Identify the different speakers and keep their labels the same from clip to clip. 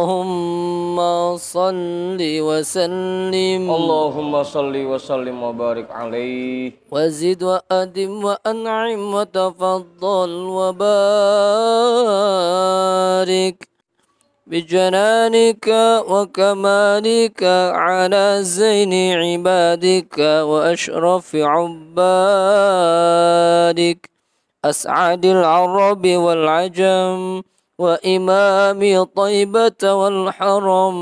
Speaker 1: اللهم صل وسلم
Speaker 2: Allahumma salli wa sallim wa barik alaih.
Speaker 1: وزد وأدم وأنعم وتفضل وبارك بجنانك وكمالك على زين عبادك وأشرف عبادك أسعد العرب والعجم وإمام طيبة والحرم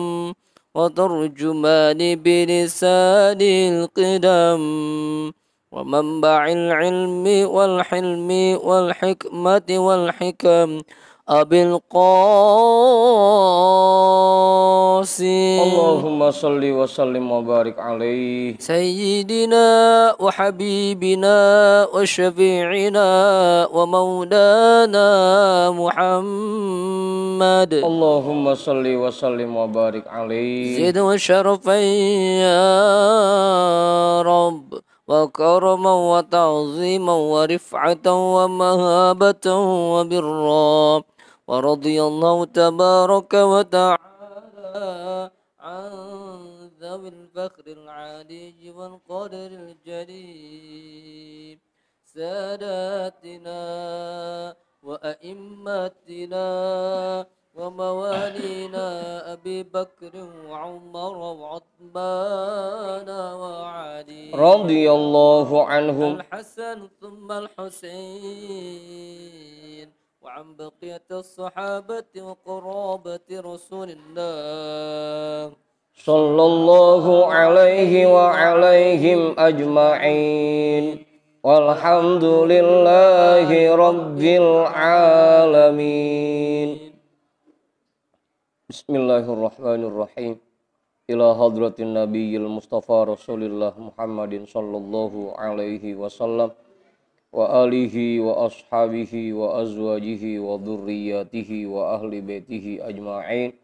Speaker 1: وترجمان بلسان القدم ومنبع العلم والحلم والحكمة والحكم أبي القاسم
Speaker 2: Allahumma salli wa sallim wa barik alaih.
Speaker 1: سيدنا وحبيبنا وشفيعنا ومولانا محمد
Speaker 2: Allahumma salli wa sallim wa barik alaih.
Speaker 1: زد وشرفا يا رب وكرما وتعظيما ورفعة ومهابة وبرا ورضي الله تبارك وتعالى عن ذوي الفخر العالي والقدر الجليل ساداتنا وأئمتنا وموالينا أبي بكر وعمر وعثمان وعلي
Speaker 2: Radiyallahu anhum.
Speaker 1: الحسن ثم الحسين وعن بقية الصحابة وقرابة رسول الله
Speaker 2: Sallallahu alaihi wa alaihim ajma'in. Walhamdulillahi rabbil alamin. Bismillahirrahmanirrahim. Ila hadratin nabiyil mustafa rasulillah Muhammadin sallallahu alaihi wasallam wa alihi wa ashabihi wa azwajihi wa dhurriyyatihi wa ahli baitihi ajma'in.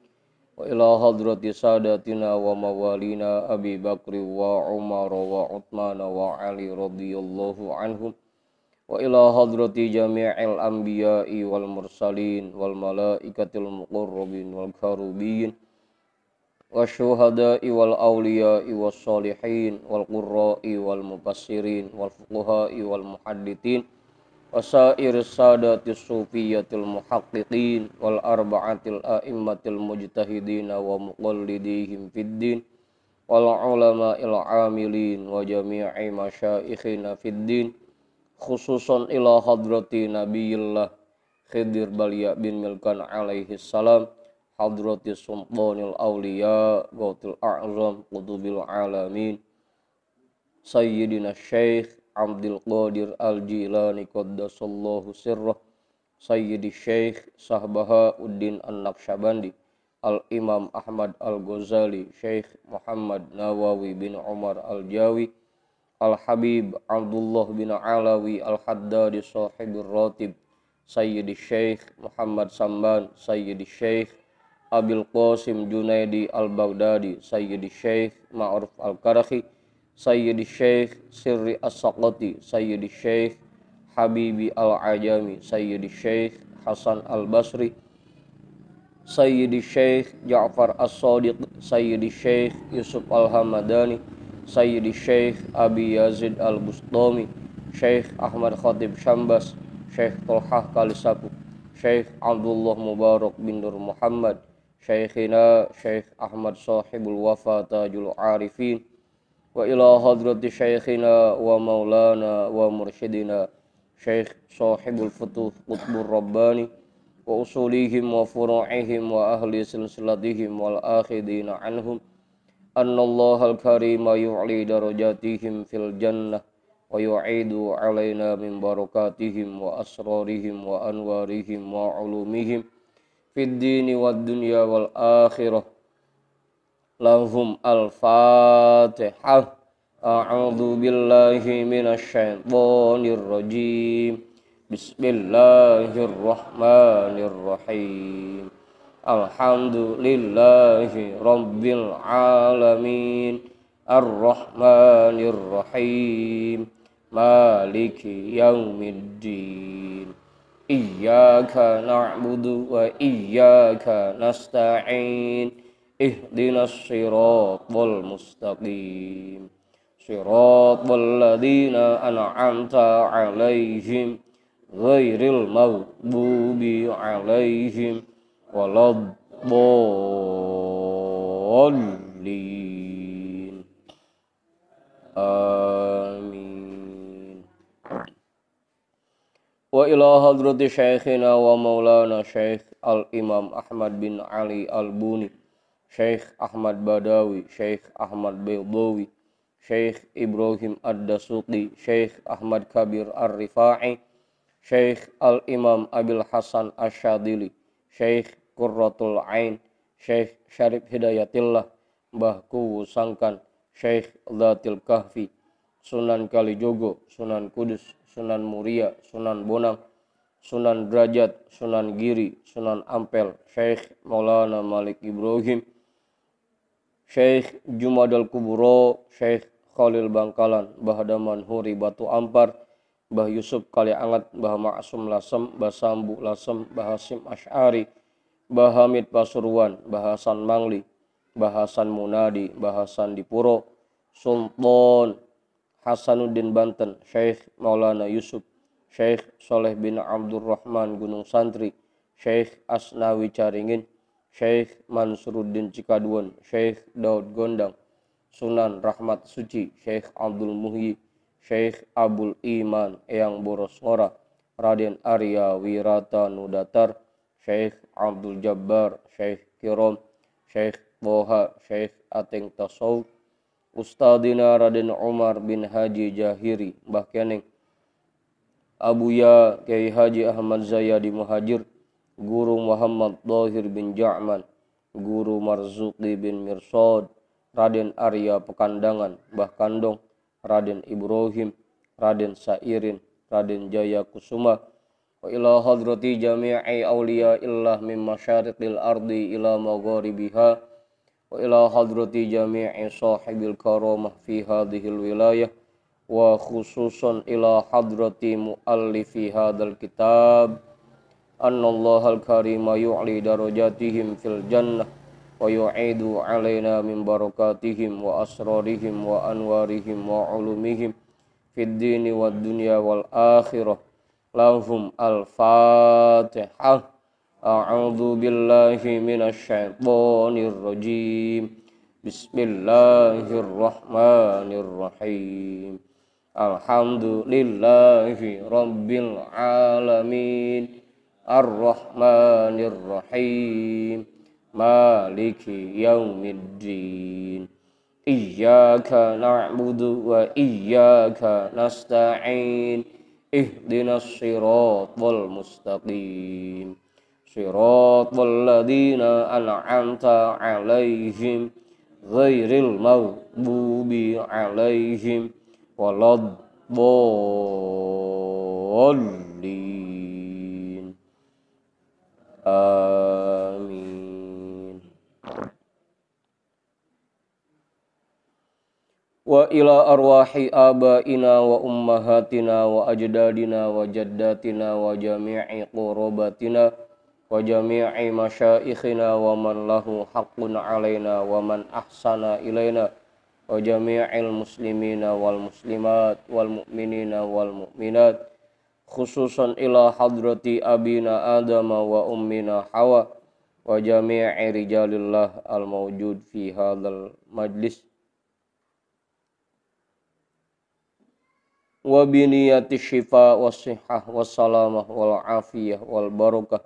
Speaker 2: Wa ila hadrati sadatina wa mawalina Abi Bakri wa Umar wa Uthman wa Ali radhiyallahu anhum. Wa ila hadrati jami'il anbiya'i wal mursalin wal malaikatil muqarrabin wal karubin wasyuhada'i wal awliya'i was salihin wal qurra'i wal mufassirin wal fuqaha'i wal muhaddithin wasair sadatis sufiyatil muhaqqiqin wal arba'atil a'immatil mujtahidin wa muqallidihim fid din wal ulama'il amilin wa jami'i masyaikhina fid din khususan ila hadrati nabiyillah Khidir Balya bin Milkan alaihi salam hadrati sultanil awliya gautul a'zam qutubil alamin sayyidina syekh Abdul Qadir Al-Jilani qaddasallahu sirrah sayyidi syekh Sahbahauddin An-Naqsyabandi Al-Imam Ahmad Al-Ghazali Syekh Muhammad Nawawi bin Umar Al-Jawi Al-Habib Abdullah bin Alawi Al-Haddadi Sahibur Ratib Sayyidi Syekh Muhammad Samban Sayyidi Syekh Abil Qasim Junaidi Al-Baghdadi Sayyidi Syekh Ma'ruf Al-Karakhi Sayyidi Syekh Sirri As-Saqati Sayyidi Syekh Habibi Al-Ajami Sayyidi Syekh Hasan Al-Basri Sayyidi Syekh Ja'far As-Sadiq Sayyidi Syekh Yusuf Al-Hamadani Sayyidi Syekh Abi Yazid Al-Bustami Syekh Ahmad Khatib Syambas Syekh Tolhah Kalisapu Syekh Abdullah Mubarak bin Nur Muhammad Syekhina Syekh Ahmad Sahibul Wafa Tajul Arifin wa ila hadrati syekhina wa maulana wa mursyidina Syekh Sahibul Futuh Qutbur Rabbani wa usulihim wa furu'ihim wa ahli silsilatihim wal akhidina anhum annallahal karima yu'li darajatihim fil jannah wa yu'idu alaina min barakatihim wa asrarihim wa anwarihim wa ulumihim fid dini wad dunya wal akhirah lahum al-fatihah. A'udzu billahi minasy syaithanir rajim. Bismillahirrahmanirrahim. Alhamdulillahi rabbil alamin. Ar-Rahmanir Rahim. Maliki yaumiddin. iyyaka na'budu wa iyyaka nasta'in ihdinas siratal mustaqim siratal ladzina an'amta 'alaihim ghairil maghdubi 'alaihim waladdallin. Amin. Wa ila hadrati syekhina wa maulana Syekh Al-Imam Ahmad bin Ali Al-Buni, Syekh Ahmad Badawi, Syekh Ahmad Baydawi, Syekh Ibrahim Ad-Dasuqi, Syekh Ahmad Kabir Ar-Rifa'i, Syekh Al-Imam Abil Hasan Asyadili, Syekh Qurratul Ain, Syekh Syarif Hidayatillah, Mbah Kuwu Sangkan, Syekh Dhatil Kahfi, Sunan Kalijogo, Sunan Kudus, Sunan Muria, Sunan Bonang, Sunan Derajat, Sunan Giri, Sunan Ampel, Syekh Maulana Malik Ibrahim, Syekh Jumadal Kuburo, Syekh Khalil Bangkalan, Mbah Daman Huri Batu Ampar, Mbah Yusuf Kaliangat, Mbah Ma'sum Lasem, Mbah Sambu Lasem, Mbah Hasim Asy'ari, Mbah Hamid Pasuruan, Mbah Hasan Mangli, Mbah Hasan Munadi, Mbah Hasan Dipuro, Sultan Hasanuddin Banten, Syekh Maulana Yusuf, Syekh Soleh bin Abdurrahman Gunung Santri, Syekh Asnawi Caringin, Syekh Mansuruddin Cikaduan, Syekh Daud Gondang, Sunan Rahmat Suci, Syekh Abdul Muhyi, Syekh Abul Iman Eyang Boros Ngora, Raden Arya Wirata Nudatar, Syekh Abdul Jabbar, Syekh Kirom, Syekh Boha, Syekh Ateng Tasawuf, Ustadina Raden Umar bin Haji Jahiri, Mbah Keneng, Abuya Kiai Haji Ahmad Zayadi Muhajir, Guru Muhammad Dhahir bin Ja'man, Guru Marzuki bin Mirsad, Raden Arya Pekandangan, Mbah Kandong, Raden Ibrahim, Raden Sairin, Raden Jaya Kusuma, wa ila hadrati jami'i awliya illah min masyariqil ardi ila magharibiha, wa ila hadrati jami'i sahibil karamah fi hadhil wilayah, wa khususan ila hadrati muallifi hadal kitab, annallahal karima yu'li darajatihim fil jannah wa yu'idu alaina min barakatihim wa asrarihim wa anwarihim wa ulumihim fid dini wad dunya wal akhirah. Lahum al-Fatihah. A'udzu billahi minasy syaithanir rajim. Bismillahirrahmanirrahim. Alhamdulillahi rabbil alamin. Ar-Rahmanir Rahim. Maliki yaumiddin. Iyyaka na'budu wa iyyaka nasta'in. Ihdinas siratal mustaqim siratal ladzina an'amta 'alaihim ghairil maghdubi 'alaihim waladdallin. Amin. Wa ila arwahi abaina wa ummahatina wa ajdadina wa jaddatina wa jami'i qurabatina wa jami'i masyaikhina wa man lahu haqqun alaina wa man ahsana ilaina wa jami'il muslimina wal muslimat wal mu'minina wal mu'minat, khususan ila hadrati abina Adama wa ummina Hawa wa jami'i rijalillah al mawjud fi hadzal majlis, wa biniyati syifa was sihah was salamah wal afiyah wal barakah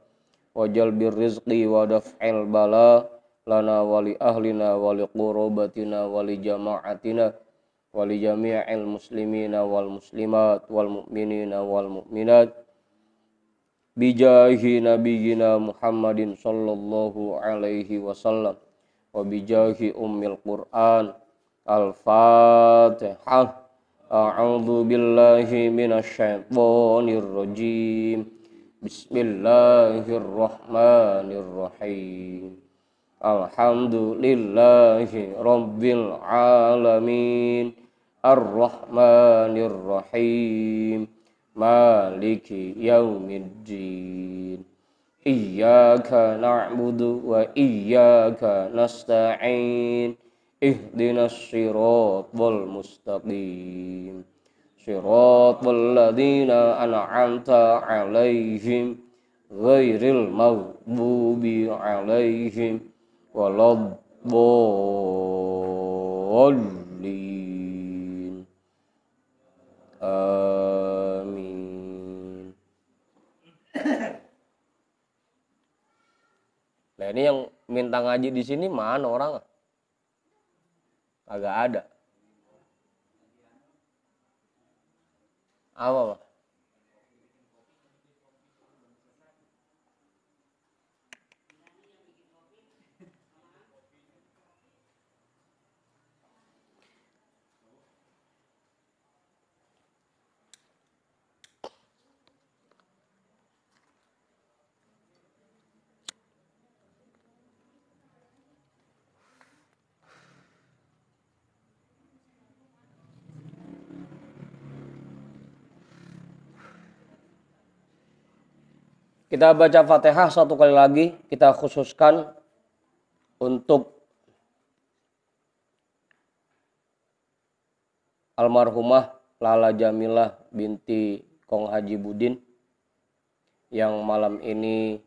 Speaker 2: wa jalbir rizqi wa daf'il bala lana wa li ahlina wa li qurabatina wa li jama'atina wa li jami'il muslimina wal muslimat wal mu'minina wal mu'minat bijahi nabiyyina Muhammadin sallallahu alaihi wasallam wa bijahi ummil Qur'an. Al-Fatihah. A'udzu billahi minasy syaithanir rajim. Bismillahirrahmanirrahim. Alhamdulillahi rabbil alamin. Ar-Rahmanir Rahim. maliki yaumiddin. Iyyaka na'budu wa iyyaka nasta'in. Ihdinas siratal mustaqim. Siratal ladzina an'amta 'alaihim ghairil maghdubi 'alaihim waladdallin. Amin. Nah ini yang minta ngaji di sini mana orang? Agak ada. Apa, Pak? Kita baca Fatihah satu kali lagi, kita khususkan untuk almarhumah Lala Jamilah binti Kong Haji Budin yang malam ini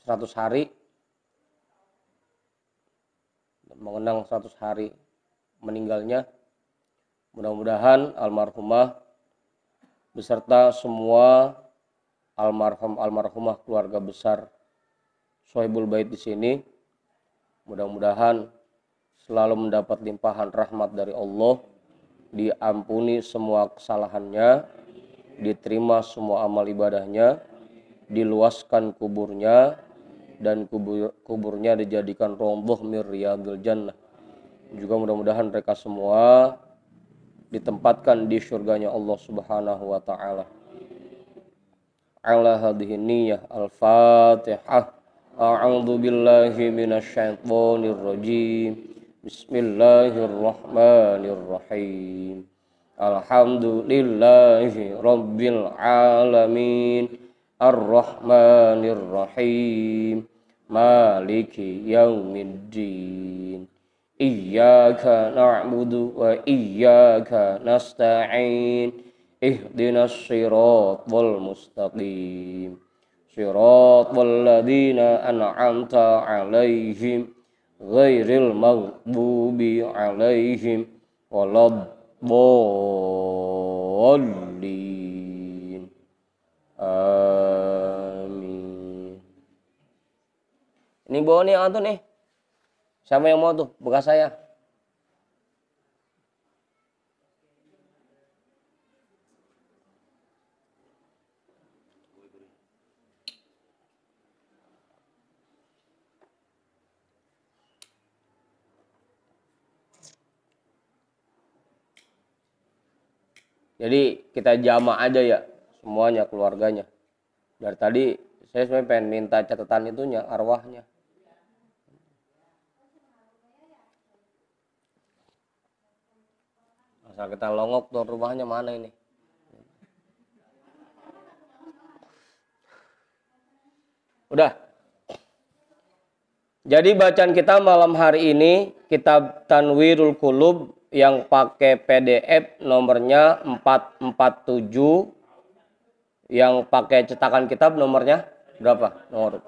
Speaker 2: 100 hari mengenang 100 hari meninggalnya. Mudah-mudahan almarhumah beserta semua almarhumah keluarga besar Sohibul Bait di sini mudah-mudahan selalu mendapat limpahan rahmat dari Allah, diampuni semua kesalahannya, diterima semua amal ibadahnya, diluaskan kuburnya, dan kuburnya dijadikan rombah min riyadil jannah. Juga mudah-mudahan mereka semua ditempatkan di surganya Allah Subhanahu wa taala. Ala hadhihi niyyah al-Fatihah. A'udzu billahi minasyaitonir rajim. Bismillahirrahmanirrahim. Alhamdulillahi rabbil alamin. Ar-Rahmanir Rahim. Maliki yaumiddin. Iyyaka na'budu wa iyyaka nasta'in. Ihdinas siratal mustaqim. Siratal ladzina an'amta 'alaihim ghairil maghdubi 'alaihim waladdallin. Amin. Ini bawa nih antum nih. Siapa yang mau tuh? Bekas saya. Jadi kita jamak aja ya semuanya keluarganya. Dari tadi saya sebenarnya pengen minta catatan itunya arwahnya. Asal kita longok tuh rumahnya mana ini. Udah. Jadi bacaan kita malam hari ini kitab Tanwirul Qulub yang pakai PDF nomornya 447. Yang pakai cetakan kitab nomornya berapa? Nomor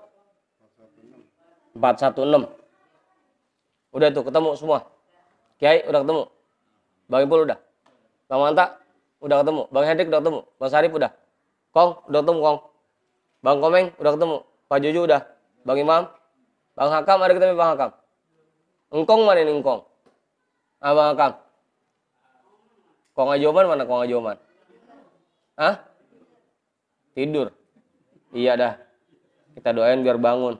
Speaker 2: 416. Udah tuh ketemu semua. Kiai udah ketemu. Bang Ipul udah. Bang Manta udah ketemu. Bang Hendrik udah ketemu. Bang Sarip udah. Kong udah ketemu Kong. Bang Komeng udah ketemu. Pak Juju udah. Bang Imam. Bang Hakam ada ketemu Bang Hakam. Engkong mana ini Engkong? Ah Bang Hakam. Kong Ajoman mana Kong Ajoman? Hah? Tidur. Iya dah. Kita doain biar bangun.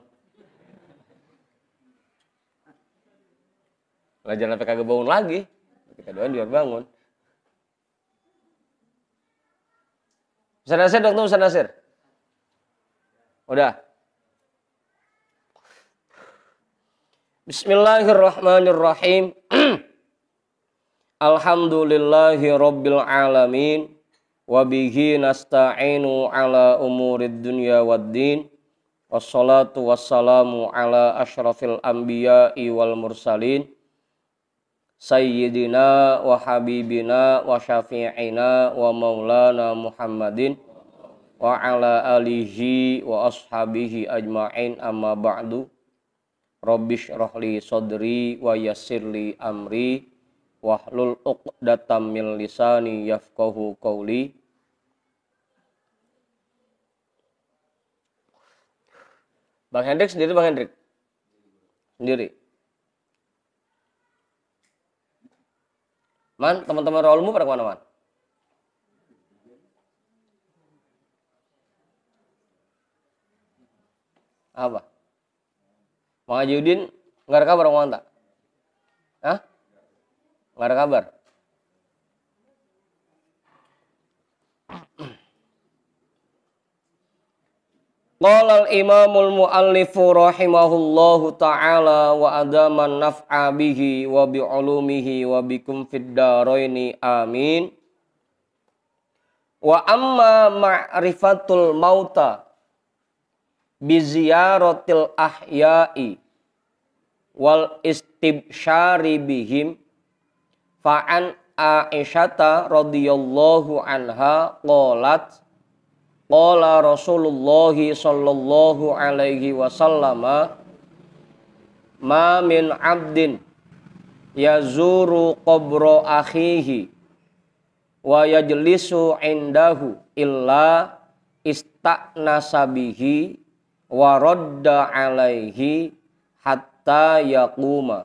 Speaker 2: Lah jangan sampai kagak bangun lagi. Kita doain biar bangun. Ustaz Nasir udah ketemu Ustaz Nasir? Udah. Bismillahirrahmanirrahim. Alhamdulillahi rabbil alamin. Wa bihi nasta'inu ala umurid dunya waddin. Wassalatu wassalamu ala ashrafil anbiya'i wal mursalin. Sayyidina wa habibina wa syafi'ina wa maulana Muhammadin wa ala alihi wa ashabihi ajma'in, amma ba'du. Rabbish rahli sadri wa yassirli amri wahlul 'uqdatam min lisani yafqahu qawli. Bang Hendrik sendiri, Bang Hendrik sendiri. Man, teman-teman Raulmu pada kemana, Man? Apa? Mang Haji Udin nggak ada kabar, Mang tak? Hah? Nggak ada kabar. Qala al-imamul muallifu rahimahullahu ta'ala wa adaman naf'a bihi wa bi'ulumihi wa bikum fid daraini amin. Wa amma ma'rifatul mauta bi ziyaratil ahya'i wal istibsyari bihim fa'an Aisyata radhiyallahu anha qalat qala Rasulullah sallallahu alaihi wasallam ma min abdin yazuru qabra akhihi wa yajlisu indahu illa ista'nasa bihi wa radda alaihi hatta yaquma.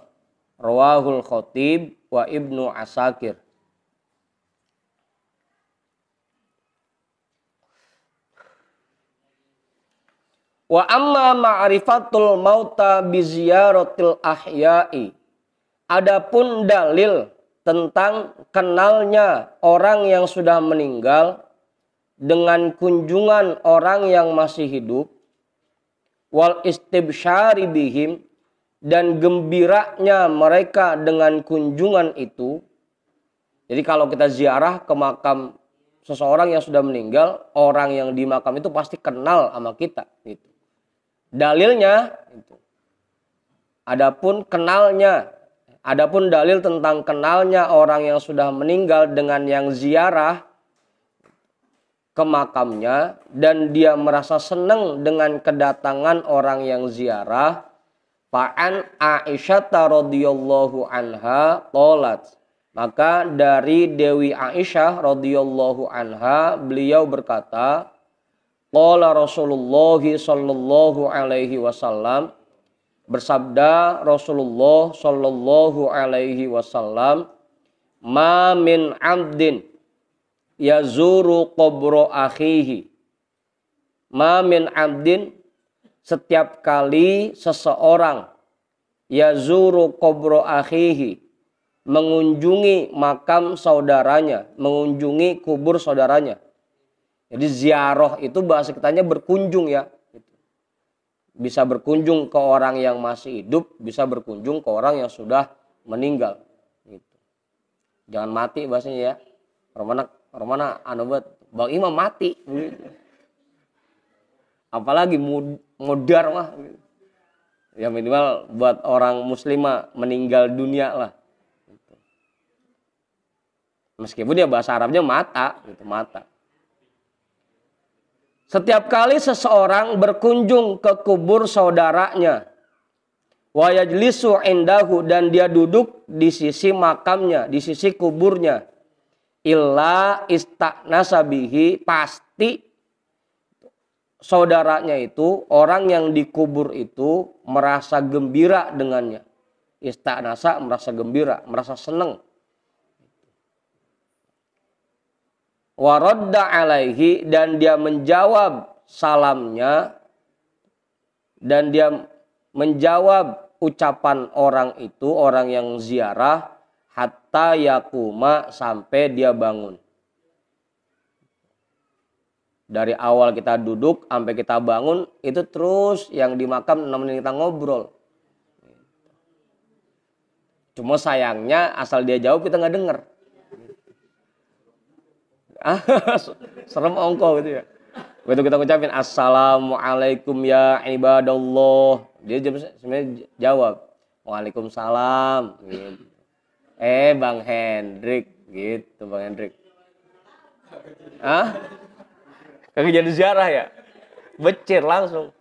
Speaker 2: Rawahul Khatib wa Ibnu Asakir. Wa amma ma'rifatul mauta bi ziyaratil ahya'i. Adapun dalil tentang kenalnya orang yang sudah meninggal dengan kunjungan orang yang masih hidup, wal istibsyari bihim, dan gembiranya mereka dengan kunjungan itu. Jadi kalau kita ziarah ke makam seseorang yang sudah meninggal, orang yang di makam itu pasti kenal sama kita gitu. Dalilnya itu. Adapun dalil tentang kenalnya orang yang sudah meninggal dengan yang ziarah ke makamnya dan dia merasa senang dengan kedatangan orang yang ziarah. Fa'an Aisyah radhiyallahu anha qalat. Maka dari Dewi Aisyah radhiyallahu anha beliau berkata, qala Rasulullah sallallahu alaihi wasallam, bersabda Rasulullah sallallahu alaihi wasallam, ma min abdin yazuru qabra akhihi. Ma min abdin, setiap kali seseorang yazuru qabra akhihi, mengunjungi makam saudaranya, mengunjungi kubur saudaranya. Jadi ziarah itu bahasa kitanya berkunjung ya. Bisa berkunjung ke orang yang masih hidup, bisa berkunjung ke orang yang sudah meninggal. Gitu. Jangan mati bahasanya ya. Romana anu buat Bang Imam mati. Gitu. Apalagi mudar mah. Ya minimal buat orang muslimah meninggal dunia lah. Gitu. Meskipun ya bahasa Arabnya mata, gitu, mata. Setiap kali seseorang berkunjung ke kubur saudaranya, wa yajlisu indahu, dan dia duduk di sisi makamnya, di sisi kuburnya, illa ista'nasa bihi, pasti saudaranya itu, orang yang dikubur itu merasa gembira dengannya. Ista'nasa, merasa gembira, merasa senang. Waradda alaihi, dan dia menjawab salamnya, dan dia menjawab ucapan orang itu, orang yang ziarah, hatta yakuma, sampai dia bangun. Dari awal kita duduk sampai kita bangun, itu terus yang di makam nemenin kita ngobrol. Cuma sayangnya asal dia jawab kita nggak denger. Serem ongko gitu ya. Begitu kita ngucapin assalamualaikum ya ibadallah, dia sebenarnya jawab waalaikumsalam gitu. Bang Hendrik gitu, Bang Hendrik. Kagak jadi ziarah ya? Becir langsung.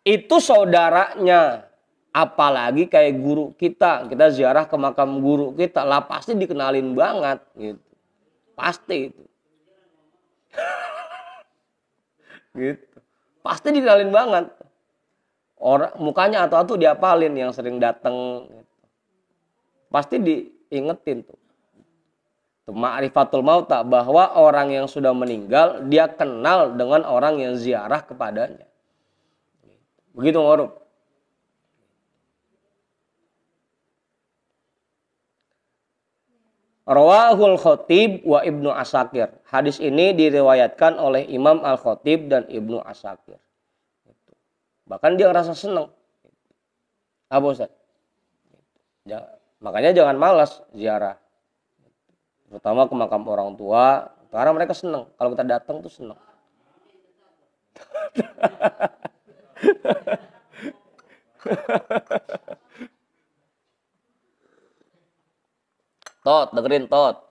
Speaker 2: Itu saudaranya. Apalagi kayak guru kita ziarah ke makam guru kita lah, pasti dikenalin banget gitu. Pasti itu. Gitu. Pasti dikenalin banget. Orang mukanya atau diapalin yang sering datang gitu. Pasti diingetin tuh. Ma'rifatul mauta, bahwa orang yang sudah meninggal dia kenal dengan orang yang ziarah kepadanya. Begitu Ma'ruf. Rawahul Khatib wa Ibnu Asakir. Hadis ini diriwayatkan oleh Imam Al-Khatib dan Ibnu Asakir. Bahkan dia ngerasa senang. Apa Ustaz? Makanya jangan malas ziarah. Terutama ke makam orang tua. Karena mereka senang. Kalau kita datang tuh senang. Tot, dengerin Tot.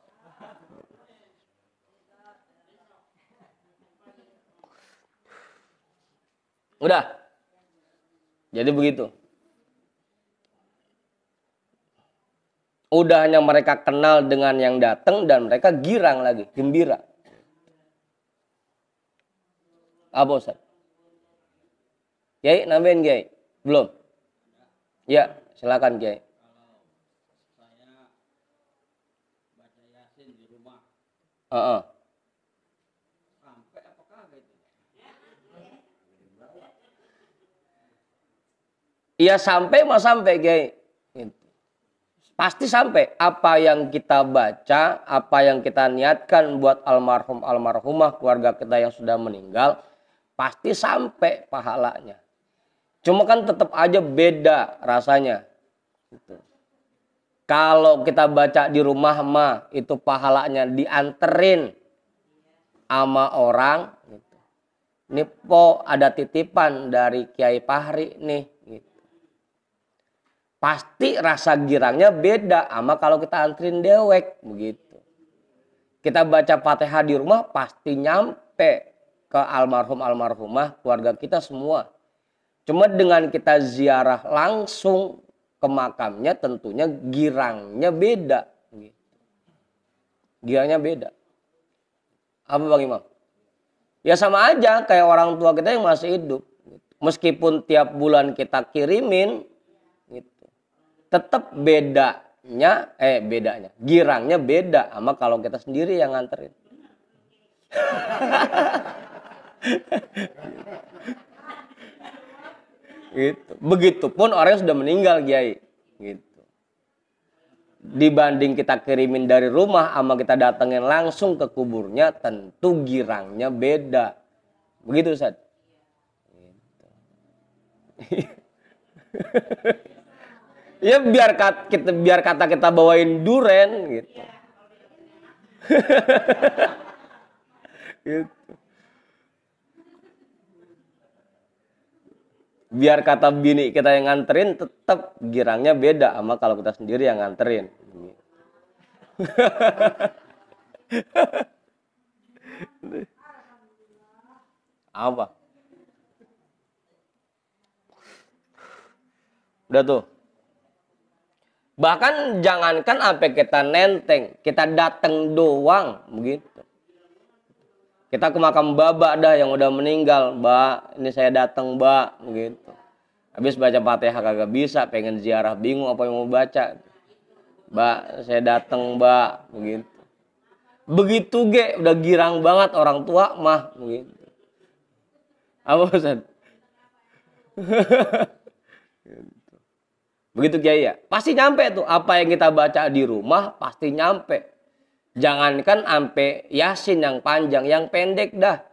Speaker 2: Udah. Jadi begitu. Udahnya mereka kenal dengan yang datang dan mereka girang lagi, gembira. Apa Ustaz? Kiai, nambahin Kiai? Belum? Ya, silakan Kiai.
Speaker 3: Sampai apakah gitu?
Speaker 2: Iya sampai mah sampai Kiai. Pasti sampai apa yang kita baca, apa yang kita niatkan buat almarhum almarhumah keluarga kita yang sudah meninggal, pasti sampai pahalanya. Cuma kan tetap aja beda rasanya. Gitu. Kalau kita baca di rumah mah itu pahalanya dianterin sama orang. Gitu. Ini po ada titipan dari Kiai Fahri nih. Gitu. Pasti rasa girangnya beda sama kalau kita anterin dewek. Begitu. Kita baca Fatihah di rumah pasti nyampe ke almarhum almarhumah keluarga kita semua. Cuma dengan kita ziarah langsung ke makamnya tentunya girangnya beda. Girangnya beda. Apa Bang Imam? Ya sama aja kayak orang tua kita yang masih hidup. Meskipun tiap bulan kita kirimin, gitu. Tetap bedanya, girangnya beda sama kalau kita sendiri yang nganterin. Gitu. Begitupun orang yang sudah meninggal Kiai. Gitu. Dibanding kita kirimin dari rumah sama kita datengin langsung ke kuburnya, tentu girangnya beda. Begitu Ustaz. Gitu. Ya biar kata kita bawain duren gitu. Gitu. Biar kata bini kita yang nganterin tetap girangnya beda sama kalau kita sendiri yang nganterin. Apa? Udah tuh. Bahkan jangankan sampai kita nenteng, kita dateng doang begitu. Kita ke makam Baba dah yang udah meninggal, Mbak, ini saya datang, Mbak, begitu. Habis baca Fatihah kagak bisa, pengen ziarah bingung apa yang mau baca. Mbak, saya datang, Mbak, begitu. Begitu ge udah girang banget orang tua mah begitu. Apa Ustaz? Begitu Kiai ya. Pasti nyampe tuh apa yang kita baca di rumah pasti nyampe. Jangankan sampai Yasin yang panjang, yang pendek dah.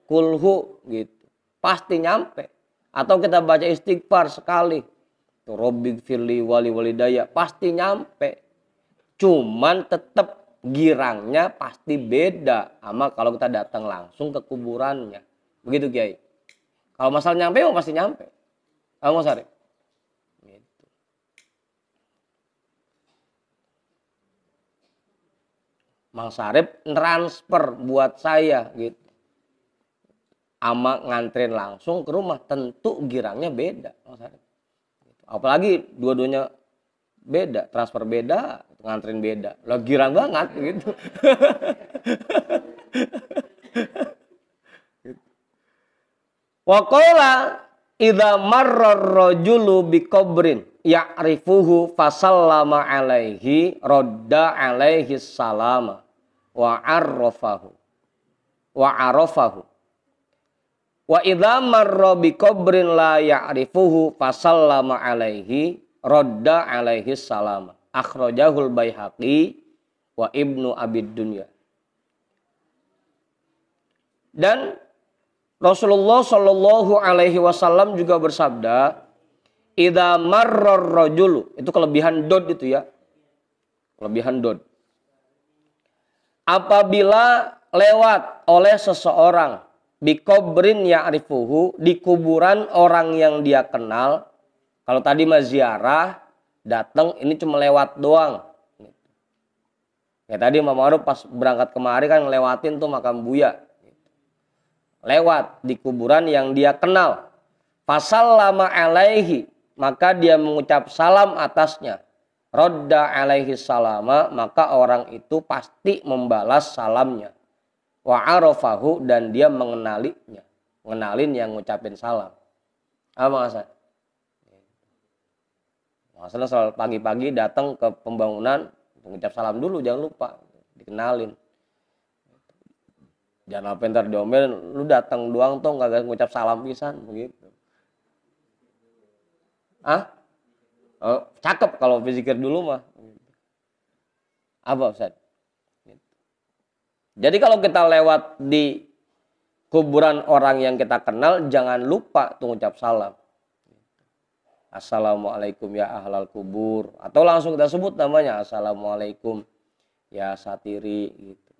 Speaker 2: Kulhu gitu. Pasti nyampe. Atau kita baca istighfar sekali. Robbik firli wali walidaya. Pasti nyampe. Cuman tetap girangnya pasti beda sama kalau kita datang langsung ke kuburannya. Begitu Kiai. Kalau masalah nyampe mau pasti nyampe. Kamu Mas Arif? Gitu. Mang Sarip transfer buat saya gitu. Ama nganterin langsung ke rumah tentu girangnya beda. Mang Sarip. Apalagi dua-duanya beda, transfer beda, nganterin beda. Lah girang banget gitu. Wa qala idza marra ar-rajulu bi qabrin ya'rifuhu fasallama alaihi radda alaihi salama wa arrafahu wa idza marra bi qabrin la ya'rifuhu fasallama alaihi radda alaihi salama akhrajahul Baihaqi wa Ibnu Abid Dunya. Dan Rasulullah Shallallahu Alaihi Wasallam juga bersabda, "Idza marrar rajulu," itu kelebihan dod itu ya, kelebihan dod. Apabila lewat oleh seseorang bikobrin ya'rifuhu, di kuburan orang yang dia kenal. Kalau tadi mah ziarah, datang ini cuma lewat doang. Ya tadi Mama Ma'ruf pas berangkat kemari kan ngelewatin tuh makam Buya. Lewat di kuburan yang dia kenal. Fasallama alaihi, maka dia mengucap salam atasnya. Rodda alaihi salama, maka orang itu pasti membalas salamnya. Wa arafahu, dan dia mengenalinya. Mengenalin yang ngucapin salam. Apa maksudnya? Maksudnya selalu pagi-pagi datang ke pembangunan, mengucap salam dulu, jangan lupa. Dikenalin. Jangan apa ntar diomelin, lu datang doang tuh nggak ngucap salam pisan begitu. Ah? Oh, cakep kalau zikir dulu mah. Apa Ustaz? Jadi kalau kita lewat di kuburan orang yang kita kenal, jangan lupa tuh ngucap salam. Assalamualaikum ya ahlal kubur, atau langsung kita sebut namanya, assalamualaikum ya satiri gitu.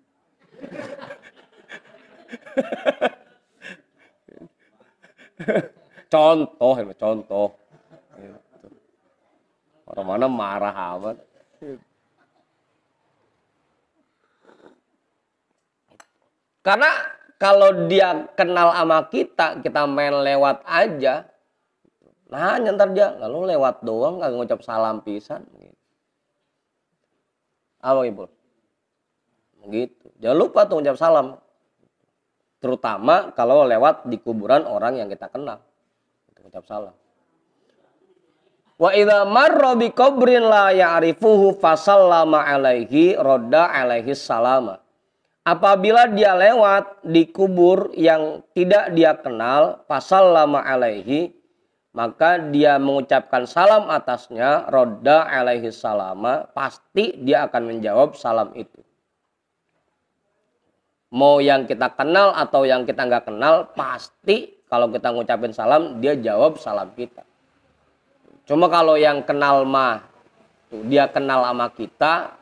Speaker 2: contoh gitu. Orang mana marah amat. Karena kalau dia kenal sama kita main lewat aja, nah nyantar dia lalu lewat doang nggak ngucap salam pisan gitu. Apa Ibu? Begitu. Jangan lupa tuh ngucap salam. Terutama kalau lewat di kuburan orang yang kita kenal. Ucap salam. Wa idza marra bi qabrin la ya'rifuhu fasallama alaihi radda alaihi salama. Apabila dia lewat di kubur yang tidak dia kenal, fasallama alaihi, maka dia mengucapkan salam atasnya, radda alaihi salama, pasti dia akan menjawab salam itu. Mau yang kita kenal atau yang kita nggak kenal, pasti kalau kita ngucapin salam, dia jawab salam kita. Cuma kalau yang kenal mah, dia kenal sama kita.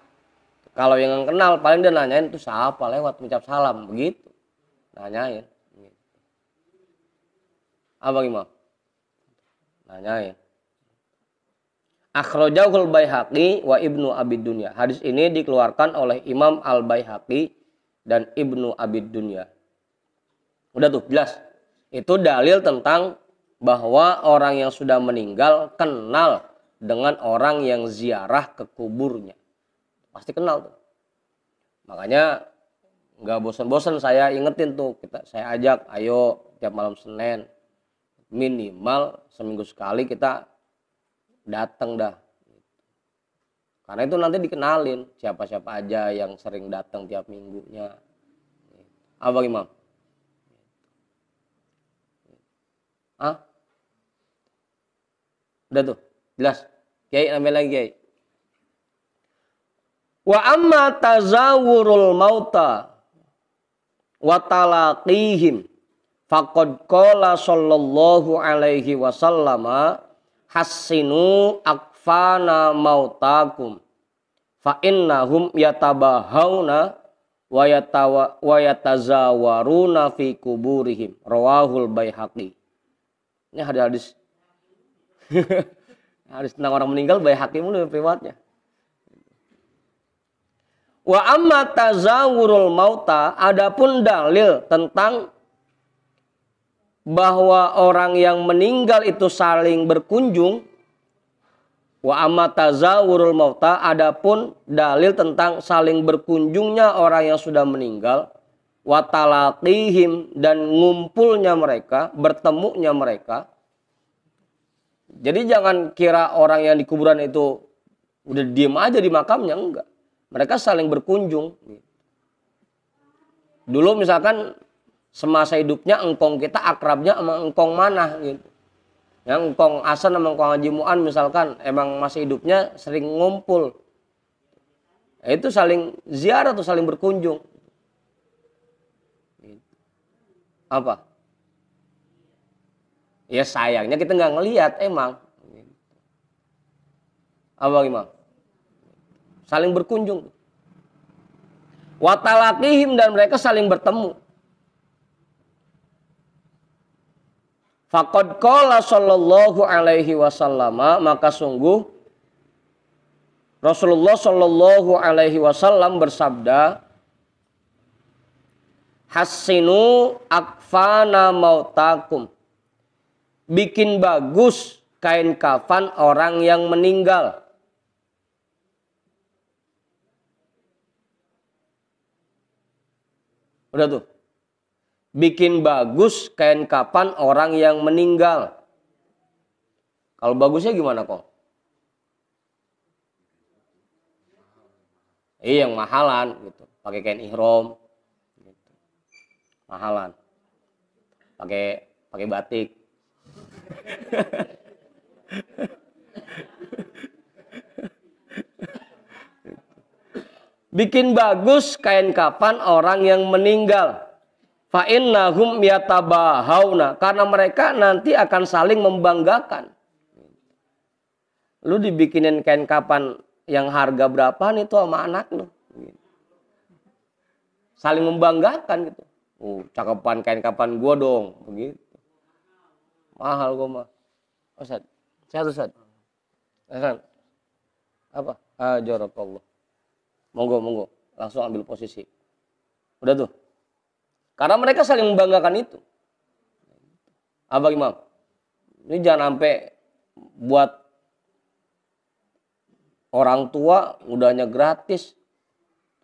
Speaker 2: Kalau yang nggak kenal, paling dia nanyain itu siapa lewat ngucap salam, begitu. Nanyain. Apa gimana? Nanyain. Akhrajahul Baihaqi wa Ibnu Abid Dunya. Hadis ini dikeluarkan oleh Imam Al-Baihaqi dan Ibnu Abid Dunya. Udah tuh jelas. Itu dalil tentang bahwa orang yang sudah meninggal kenal dengan orang yang ziarah ke kuburnya. Pasti kenal tuh. Makanya nggak bosan-bosan saya ingetin tuh, saya ajak ayo tiap malam Senin minimal seminggu sekali kita datang dah. Karena itu nanti dikenalin siapa-siapa aja yang sering datang tiap minggunya. Apa Imam? Ah? Udah tuh, jelas. Kiai ambil lagi Kiai. Wa amma tazawurul mauta wa talaqihim Faqad qala sallallahu alaihi wasallam hassinu akfana mautakum fa innahum yatabahawna wa yatazawaruna fi kuburihim rawahul Baihaqi. Ini hadis hadis tentang orang meninggal Baihaqi mulu riwayatnya. Wa amma tazawurul mauta, adapun dalil tentang bahwa orang yang meninggal itu saling berkunjung. Wa amma tazawurul mauta, adapun dalil tentang saling berkunjungnya orang yang sudah meninggal. Wa talaqihim, dan ngumpulnya mereka, bertemunya mereka. Jadi jangan kira orang yang di kuburan itu udah diem aja di makamnya, enggak. Mereka saling berkunjung. Dulu misalkan semasa hidupnya engkong kita akrabnya sama engkong mana gitu. Yang engkong Asan sama engkong Haji Mu'an misalkan emang masih hidupnya sering ngumpul. Itu saling ziarah atau saling berkunjung. Apa? Ya sayangnya kita nggak ngelihat emang. Apa gimana? Saling berkunjung. Watalaqihim, dan mereka saling bertemu. Faqad qala sallallahu alaihi wasallam, maka sungguh Rasulullah sallallahu alaihi wasallam bersabda, hassinu akfana mautakum, bikin bagus kain kafan orang yang meninggal. Udah tuh. Bikin bagus kain kafan orang yang meninggal. Kalau bagusnya gimana kok? Iya, yang mahalan gitu. Pakai kain ihram gitu. Mahalan. Pakai batik. Bikin bagus kain kafan orang yang meninggal. Fa innahum yatabahawna, karena mereka nanti akan saling membanggakan. Lu dibikinin kain kafan yang harga berapaan itu sama anak lu. Saling membanggakan gitu. Cakepan kain kafan gua dong, begitu. Mahal gua mah. Ustaz, sehat Ustaz. Hasan. Apa? Ajarakallah. Monggo, langsung ambil posisi. Udah tuh. Karena mereka saling membanggakan itu. Apa Imam? Ini jangan sampai buat orang tua udahnya gratis,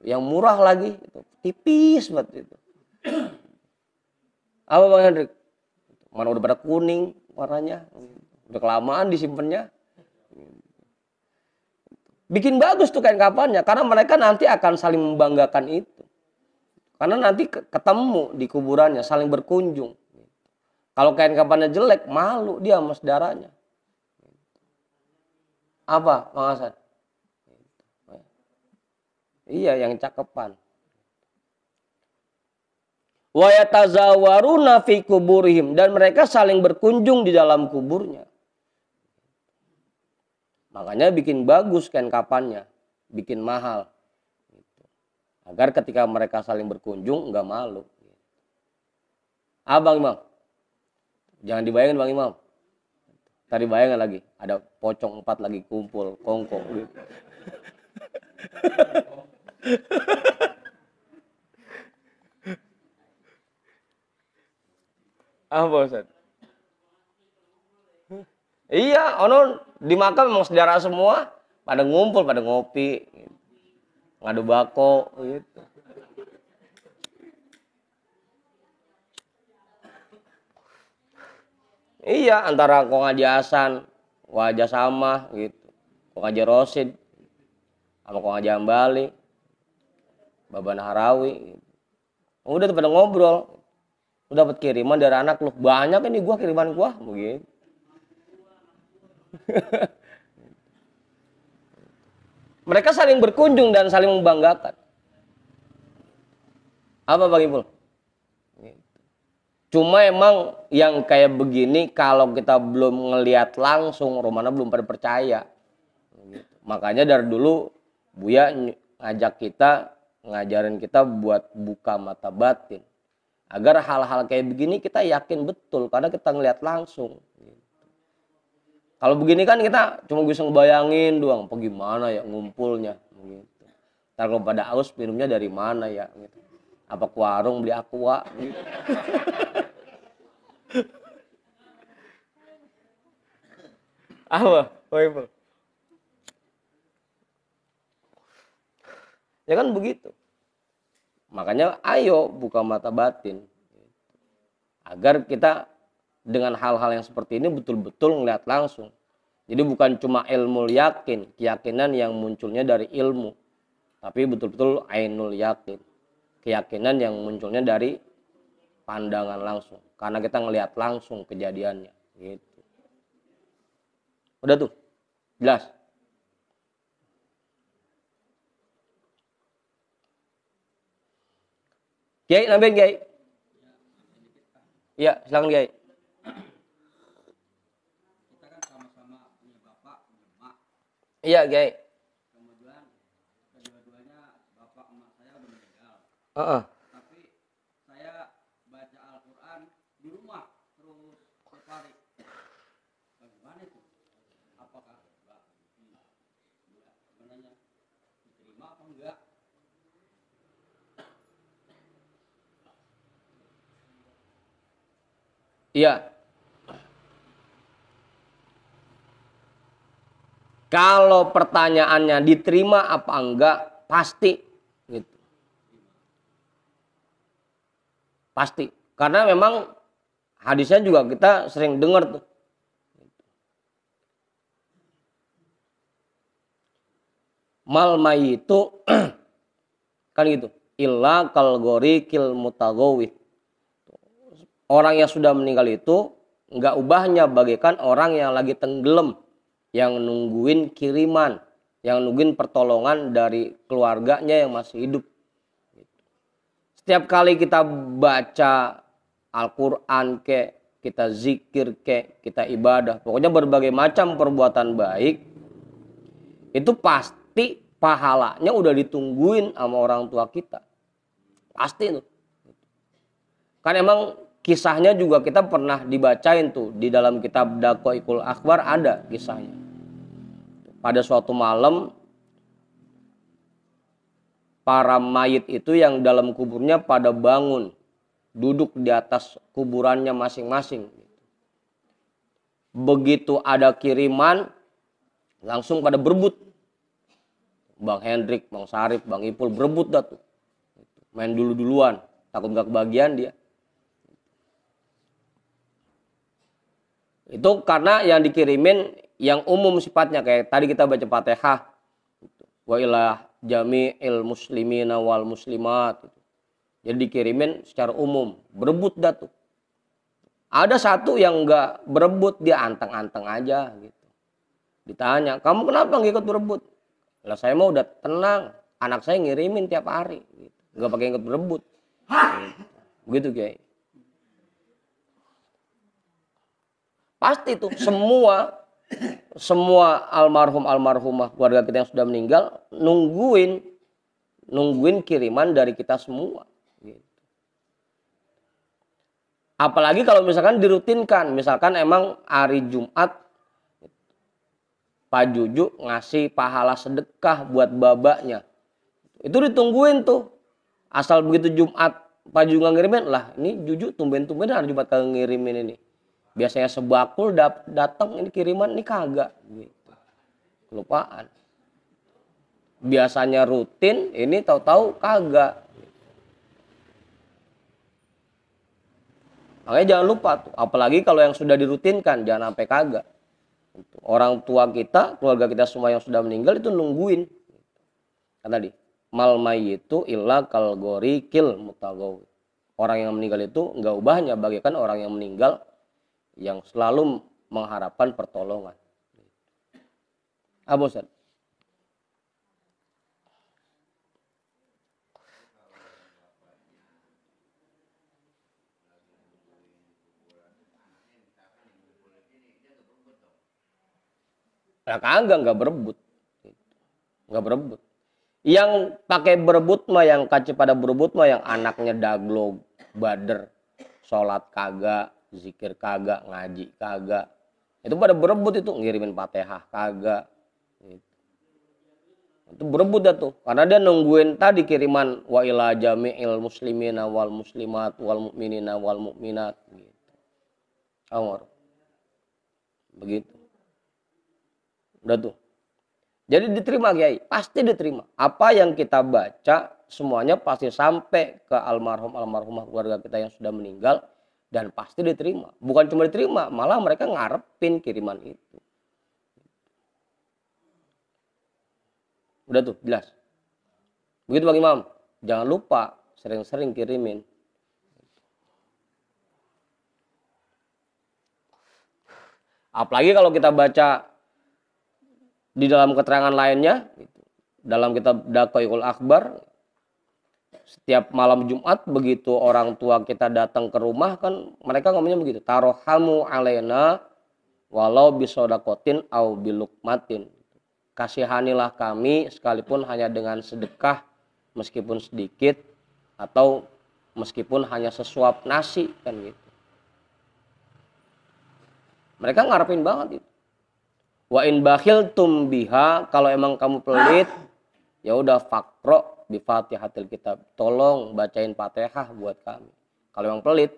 Speaker 2: yang murah lagi, itu tipis banget itu. Apa Bang Hendrik? Mana udah pada kuning warnanya, udah kelamaan disimpannya. Bikin bagus tuh kain kafannya, karena mereka nanti akan saling membanggakan itu. Karena nanti ketemu di kuburannya, saling berkunjung. Kalau kain kafannya jelek, malu dia sama saudaranya. Apa, Bang Hasan? Iya, yang cakepan. Wa yatazawaruna fi kuburihim, dan mereka saling berkunjung di dalam kuburnya. Makanya bikin bagus kain kafannya, bikin mahal. Agar ketika mereka saling berkunjung nggak malu. Bang Imam, jangan dibayangin Bang Imam. Tadi bayangan lagi, ada pocong 4 lagi kumpul, kongkong gitu. Apa Ustaz? Iya, ono di makam memang saudara semua pada ngumpul, pada ngopi, gitu. Ngadu bako gitu. Iya, antara Kong Haji Hasan, wajah sama gitu. Kong Haji Rosid sama Kong Haji Ambali, Baban Harawi gitu. Udah tuh pada ngobrol. Udah dapat kiriman dari anak lu. Banyak ini gua kiriman gua begitu. Mereka saling berkunjung dan saling membanggakan. Apa Bang Ipul? Cuma emang yang kayak begini kalau kita belum ngelihat langsung, Romana belum pada percaya. Gitu. Makanya dari dulu Buya ngajak kita, ngajarin kita buat buka mata batin. Agar hal-hal kayak begini kita yakin betul karena kita ngelihat langsung. Gitu. Kalau begini kan kita cuma bisa ngebayangin doang, apa gimana ya ngumpulnya. Gitu. Ntar kalau pada aus minumnya dari mana ya? Gitu. Apa ke warung beli aqua? Gitu. Apa? Ya kan begitu. Makanya ayo buka mata batin. Agar kita dengan hal-hal yang seperti ini betul-betul ngeliat langsung. Jadi bukan cuma ilmu yakin, keyakinan yang munculnya dari ilmu. Tapi betul-betul ainul yakin. Keyakinan yang munculnya dari pandangan langsung. Karena kita ngelihat langsung kejadiannya. Gitu. Udah tuh? Jelas? Kiai, nambahin Kiai. Iya, silakan Kiai.
Speaker 3: Kita kan sama-sama punya bapak, punya emak.
Speaker 2: Iya, Kiai.
Speaker 3: Kemudian kedua-duanya bapak emak saya udah meninggal.
Speaker 2: Heeh.
Speaker 3: Tapi saya baca Al-Quran di rumah terus setiap hari. Bagaimana itu? Apakah sebenarnya diterima apa enggak?
Speaker 2: Iya. Kalau pertanyaannya diterima apa enggak, pasti gitu. Pasti. Karena memang hadisnya juga kita sering dengar tuh. Mal mayitu kan gitu. Illa kal gorikil mutagawid. Orang yang sudah meninggal itu enggak ubahnya bagaikan orang yang lagi tenggelam, yang nungguin kiriman, yang nungguin pertolongan dari keluarganya yang masih hidup. Setiap kali kita baca Al-Quran kita zikir kita ibadah, pokoknya berbagai macam perbuatan baik, itu pasti pahalanya udah ditungguin sama orang tua kita. Pasti tuh. Kan emang kisahnya juga kita pernah dibacain tuh di dalam kitab Daqaiqul Akhbar ada kisahnya. Pada suatu malam para mayit itu yang dalam kuburnya pada bangun, duduk di atas kuburannya masing-masing. Begitu ada kiriman, langsung pada berebut. Bang Hendrik, Bang Sarip, Bang Ipul berebut dah tuh. Main dulu-duluan, takut gak kebagian dia. Itu karena yang dikirimin yang umum sifatnya, kayak tadi kita baca Fatihah. Wa ila jami'il muslimina wal muslimat. Jadi dikirimin secara umum, berebut dah tuh. Ada satu yang enggak berebut, dia anteng-anteng aja gitu. Ditanya, kamu kenapa nggak ikut berebut? Lah saya mau udah tenang, anak saya ngirimin tiap hari gitu. Nggak pakai ikut berebut. Begitu Kiai. Pasti tuh semua almarhum almarhumah keluarga kita yang sudah meninggal nungguin kiriman dari kita semua. Gitu. Apalagi kalau misalkan dirutinkan, misalkan emang hari Jumat Pak Juju ngasih pahala sedekah buat babanya, itu ditungguin tuh. Asal begitu Jumat Pak Juju nggak ngirimin, lah ini Juju tumben-tumben hari Jumat kagak ngirimin ini. Biasanya sebakul datang ini kiriman, ini kagak gitu. Kelupaan. Biasanya rutin, ini tahu-tahu kagak. Makanya jangan lupa tuh, apalagi kalau yang sudah dirutinkan, jangan sampai kagak. Orang tua kita, keluarga kita semua yang sudah meninggal itu nungguin. Kan tadi, mal mayyitu illa kal gorikil mutagawi. Orang yang meninggal itu enggak ubahnya bagaikan orang yang meninggal yang selalu mengharapkan pertolongan. Apa Ustaz? Ya kagak, nggak berebut. Nggak berebut. Yang pakai berebut mah, yang kaci pada berebut mah yang anaknya daglog, bader, sholat kagak, zikir kagak, ngaji kagak. Itu pada berebut itu, ngirimin Fatihah kagak. Gitu. Itu berebut dah tuh, karena dia nungguin tadi kiriman wa ila jami'il muslimina wal muslimat wal mu'minina wal mu'minat gitu. Amor. Begitu. Udah tuh. Jadi diterima Kiai, pasti diterima. Apa yang kita baca semuanya pasti sampai ke almarhumah keluarga kita yang sudah meninggal dan pasti diterima. Bukan cuma diterima, malah mereka ngarepin kiriman itu. Udah tuh, jelas. Begitu Bang Imam. Jangan lupa sering-sering kirimin. Apalagi kalau kita baca di dalam keterangan lainnya, dalam kitab Daqaiqul Akhbar, setiap malam Jumat begitu orang tua kita datang ke rumah kan mereka ngomongnya begitu, tarohamu alaina walau bisodakotin au bilukmatin. Kasihanilah kami sekalipun hanya dengan sedekah meskipun sedikit atau meskipun hanya sesuap nasi kan gitu. Mereka ngarepin banget itu. Wa in bakhiltum biha, kalau emang kamu pelit, ya udah fakro bi Fatihatil kitab. Tolong bacain Fatihah buat kami. Kalau emang pelit,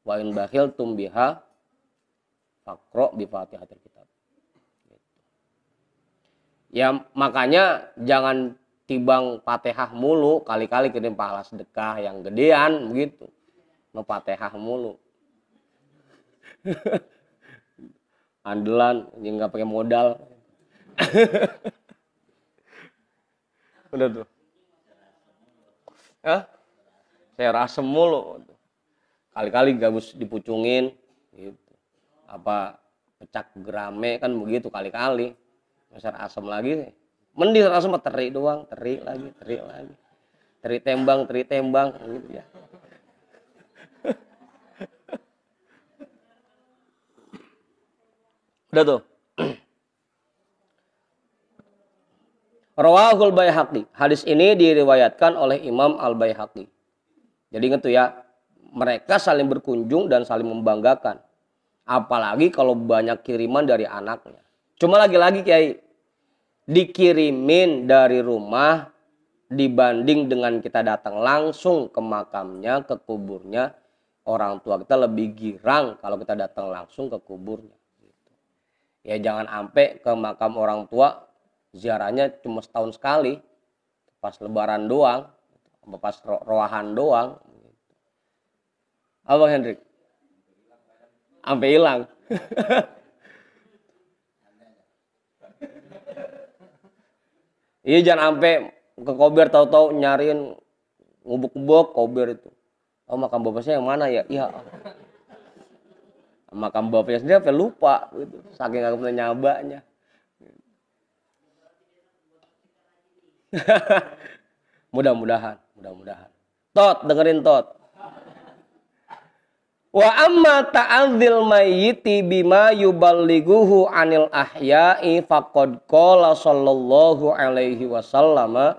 Speaker 2: wa in bakhiltum biha fakro bi Fatihatil kitab. Ya makanya jangan tibang Fatihah mulu, kali-kali kirim pahala sedekah yang gedean begitu. Mau Fatihah mulu. Andalan, yang nggak pakai modal. Udah tuh. Hah? Saya rasem mulu. Kali-kali gabus dipucungin. Gitu. Apa pecak gerame kan begitu kali-kali. Masa asem lagi. Mending asem teri doang. Teri lagi. Teri tembang. Gitu ya. Udah tuh. Rawahul Baihaqi. Hadis ini diriwayatkan oleh Imam Al-Baihaqi. Jadi ingat tuh ya, mereka saling berkunjung dan saling membanggakan. Apalagi kalau banyak kiriman dari anaknya. Cuma lagi-lagi Kiai, dikirimin dari rumah dibanding dengan kita datang langsung ke makamnya, ke kuburnya, orang tua kita lebih girang kalau kita datang langsung ke kuburnya. Ya jangan sampai ke makam orang tua ziarahnya cuma setahun sekali, pas lebaran doang, pas roahan doang. Abang Hendrik, sampai hilang. Iya jangan sampai ke kober tahu-tahu nyariin ngubuk-ngubuk kober itu. Oh makam bapaknya yang mana ya? Iya. Makam bapaknya sendiri sampai lupa gitu. Saking nggak pernah nyabanya. Mudah-mudahan. Tot, dengerin Tot. Wa amma ta'adzil mayyiti bima yuballighuhu anil ahya'i faqad qala sallallahu alaihi wasallam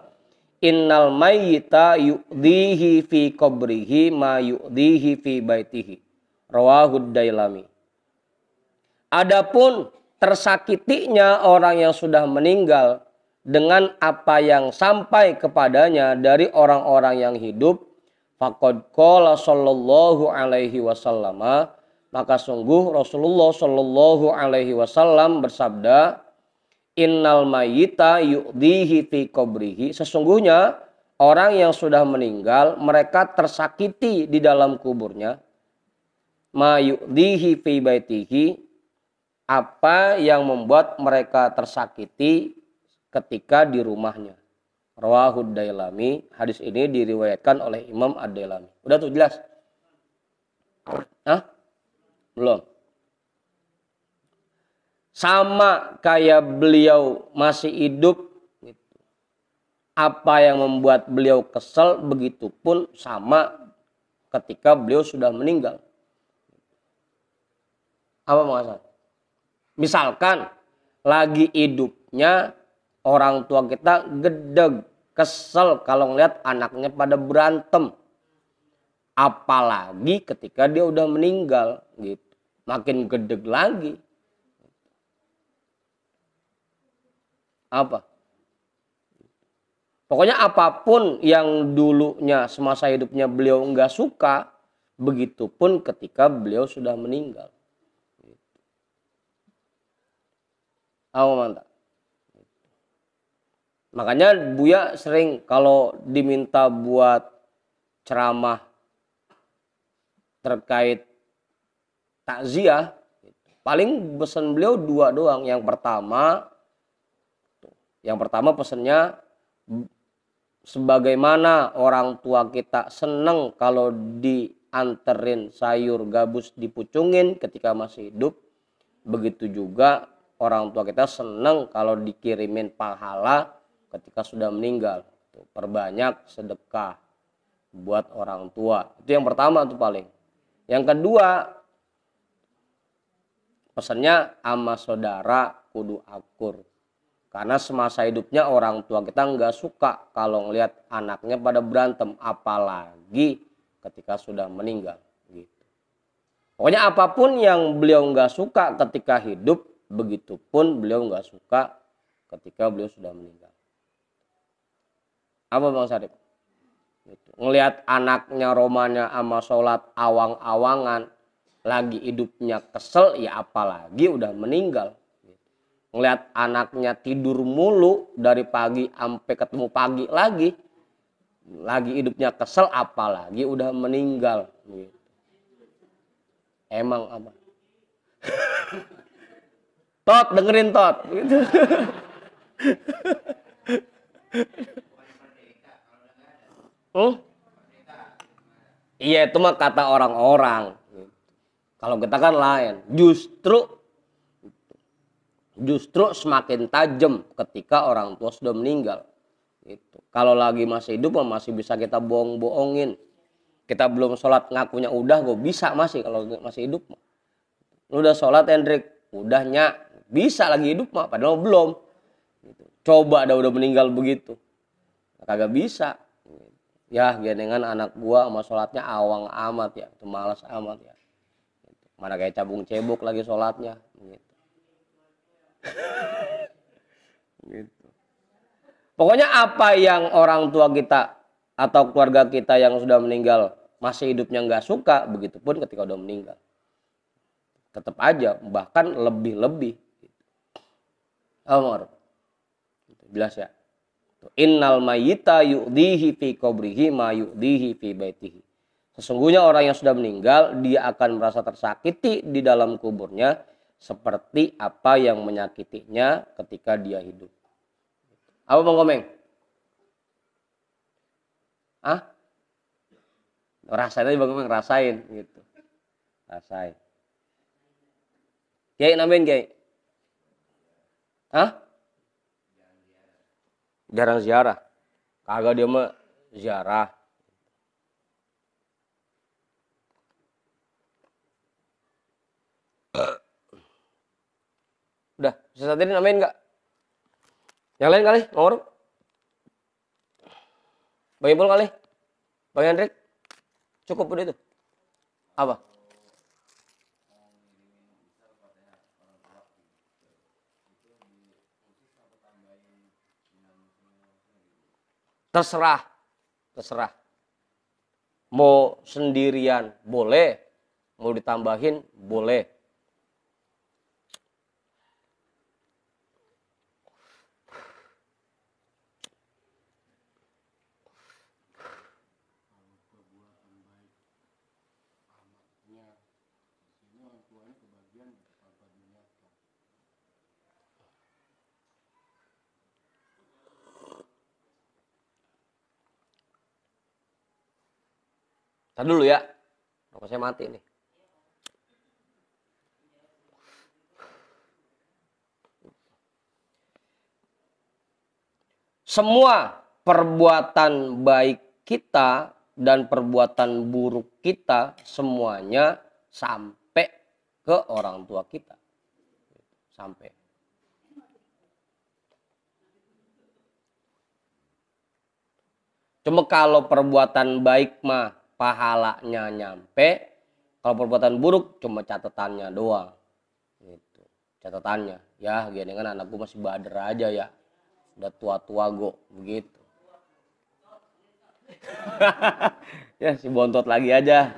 Speaker 2: innal mayyita yu'dhihi fi qabrihi ma yu'dhihi fi baitihi. Rawahud Dailami. Adapun tersakitinya orang yang sudah meninggal dengan apa yang sampai kepadanya dari orang-orang yang hidup, faqad qala sallallahu alaihi wasallam, maka sungguh Rasulullah sallallahu alaihi wasallam bersabda, innal mayyita yu'dhihi fi qabrihi, sesungguhnya orang yang sudah meninggal mereka tersakiti di dalam kuburnya, ma yu'dhihi fi baitihi, apa yang membuat mereka tersakiti ketika di rumahnya. Rawahud Dailami. Hadis ini diriwayatkan oleh Imam Ad-Dailami. Udah tuh jelas? Hah? Belum. Sama kayak beliau masih hidup, apa yang membuat beliau kesel, begitupun sama ketika beliau sudah meninggal. Apa maksudnya? Misalkan lagi hidupnya orang tua kita gedeg, kesel kalau ngeliat anaknya pada berantem. Apalagi ketika dia udah meninggal gitu. Makin gedeg lagi. Apa? Pokoknya apapun yang dulunya semasa hidupnya beliau nggak suka, begitupun ketika beliau sudah meninggal. Mantap. Makanya Buya sering kalau diminta buat ceramah terkait takziah, paling pesan beliau dua doang. Yang pertama pesannya, sebagaimana orang tua kita seneng kalau dianterin sayur gabus dipucungin ketika masih hidup, begitu juga orang tua kita seneng kalau dikirimin pahala ketika sudah meninggal. Perbanyak sedekah buat orang tua. Itu yang pertama tuh paling. Yang kedua, pesannya ama saudara kudu akur. Karena semasa hidupnya orang tua kita nggak suka kalau ngelihat anaknya pada berantem, apalagi ketika sudah meninggal. Gitu. Pokoknya apapun yang beliau nggak suka ketika hidup, begitupun beliau nggak suka ketika beliau sudah meninggal. Apa Bang Sarip? Gitu. Ngelihat anaknya romanya sama sholat awang-awangan, lagi hidupnya kesel, ya apalagi udah meninggal. Ngelihat anaknya tidur mulu dari pagi sampai ketemu pagi lagi hidupnya kesel, apalagi udah meninggal. Gitu. Emang apa? Tot, dengerin Tot. Gitu. Iya, itu mah kata orang-orang. Kalau kita kan lain. Justru semakin tajam ketika orang tua sudah meninggal. Gitu. Kalau lagi masih hidup masih bisa kita bohong-bohongin. Kita belum sholat ngakunya udah, gue bisa masih kalau masih hidup. Lu udah sholat Hendrik? Udahnya. Bisa lagi hidup mah, padahal belum. Gitu. Coba udah meninggal begitu. Kagak bisa. Ya genengan anak gua sama sholatnya awang amat ya, itu malas amat ya. Mana kayak cabung cebok lagi sholatnya. Gitu. Gitu. Pokoknya apa yang orang tua kita atau keluarga kita yang sudah meninggal masih hidupnya nggak suka, begitupun ketika udah meninggal. Tetap aja, bahkan lebih-lebih. Gitu. Jelas ya. Innal mayyita yu'dihi fi qabrihi ma yu'dihi fi baitihi. Sesungguhnya orang yang sudah meninggal, dia akan merasa tersakiti di dalam kuburnya seperti apa yang menyakitinya ketika dia hidup. Apa Bang Komeng? Rasain aja Bang Komeng, rasain gitu. Rasain. Kiai nambahin Kiai. Jarang ziarah. Kagak dia mah ziarah. Udah, bisa tadi namain enggak? Yang lain kali, nomor. Bang Ipul kali. Bang Hendrik. Cukup udah itu. Apa? Terserah. Mau sendirian boleh, mau ditambahin boleh. Tadi dulu ya, rokok saya mati nih. Semua perbuatan baik kita dan perbuatan buruk kita semuanya sampai ke orang tua kita. Sampai. Cuma kalau perbuatan baik mah pahalanya nyampe, kalau perbuatan buruk cuma catatannya doang. Gitu. Catatannya, ya gini kan anakku masih bader aja ya, udah tua-tua go, begitu. Ya si bontot lagi aja,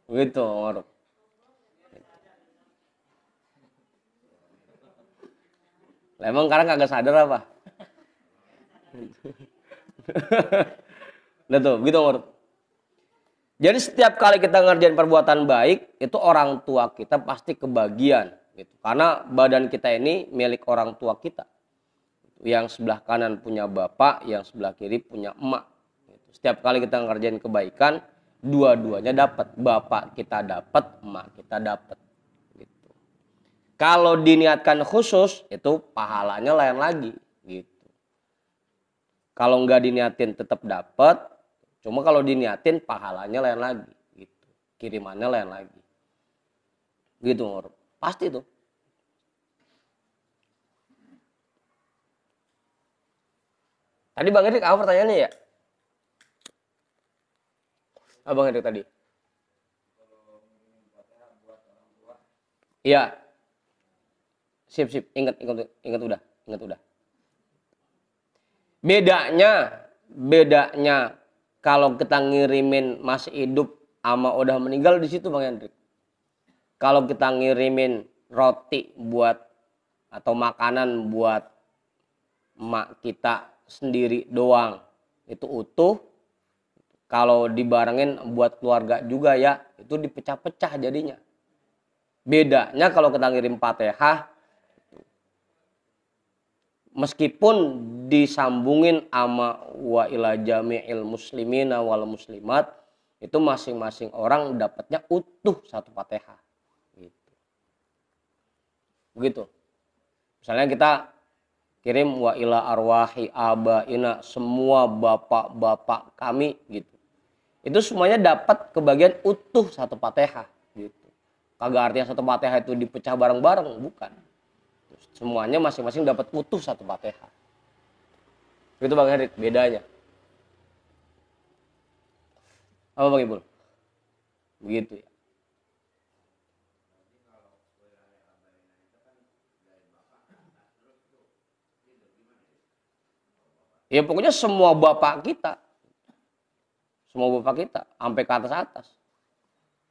Speaker 2: begitu Omar. Emang sekarang kagak sadar apa? Udah tuh, gitu Omar. Jadi setiap kali kita ngerjain perbuatan baik, itu orang tua kita pasti kebagian. Gitu. Karena badan kita ini milik orang tua kita. Yang sebelah kanan punya bapak, yang sebelah kiri punya emak. Gitu. Setiap kali kita ngerjain kebaikan, dua-duanya dapat. Bapak kita dapat, emak kita dapat. Gitu. Kalau diniatkan khusus, itu pahalanya lain lagi. Gitu. Kalau nggak diniatin tetap dapat. Cuma kalau diniatin pahalanya lain lagi, gitu. Kirimannya lain lagi, gitu Ngor. Pasti tuh. Tadi Bang Erik apa pertanyaannya ya? Bang Erik tadi. Iya. Sip. Ingat udah. Bedanya kalau kita ngirimin masih hidup ama udah meninggal di situ Bang Hendrik. Kalau kita ngirimin roti buat atau makanan buat emak kita sendiri doang itu utuh. Kalau dibarengin buat keluarga juga ya itu dipecah-pecah jadinya. Bedanya kalau kita ngirim Fatihah meskipun disambungin ama wa ila jami'il muslimina wal muslimat itu masing-masing orang dapatnya utuh satu Fatihah gitu. Begitu. Misalnya kita kirim wa ila arwahi abaina semua bapak-bapak kami gitu. Itu semuanya dapat kebagian utuh satu Fatihah gitu. Kagak artinya satu Fatihah itu dipecah bareng-bareng, bukan. Semuanya masing-masing dapat utuh satu Fatihah. Itu Bang Herik bedanya. Apa Bang Ibul? Begitu ya. Ya pokoknya semua bapak kita. Semua bapak kita sampai ke atas-atas.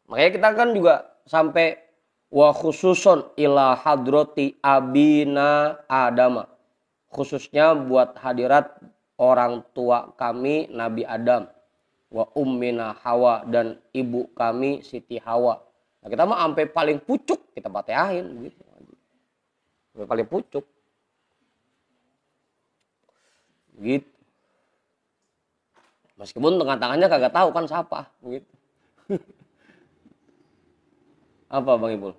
Speaker 2: Makanya kita kan juga sampai wa khususon ila hadrati abina Adama. Khususnya buat hadirat orang tua kami Nabi Adam. Wa ummina Hawa dan ibu kami Siti Hawa. Nah, kita mah sampai paling pucuk kita Fatihahin gitu. Sampai paling pucuk. Gitu. Meskipun tengah-tengahnya kagak tahu kan siapa gitu. Apa Bang Ibul?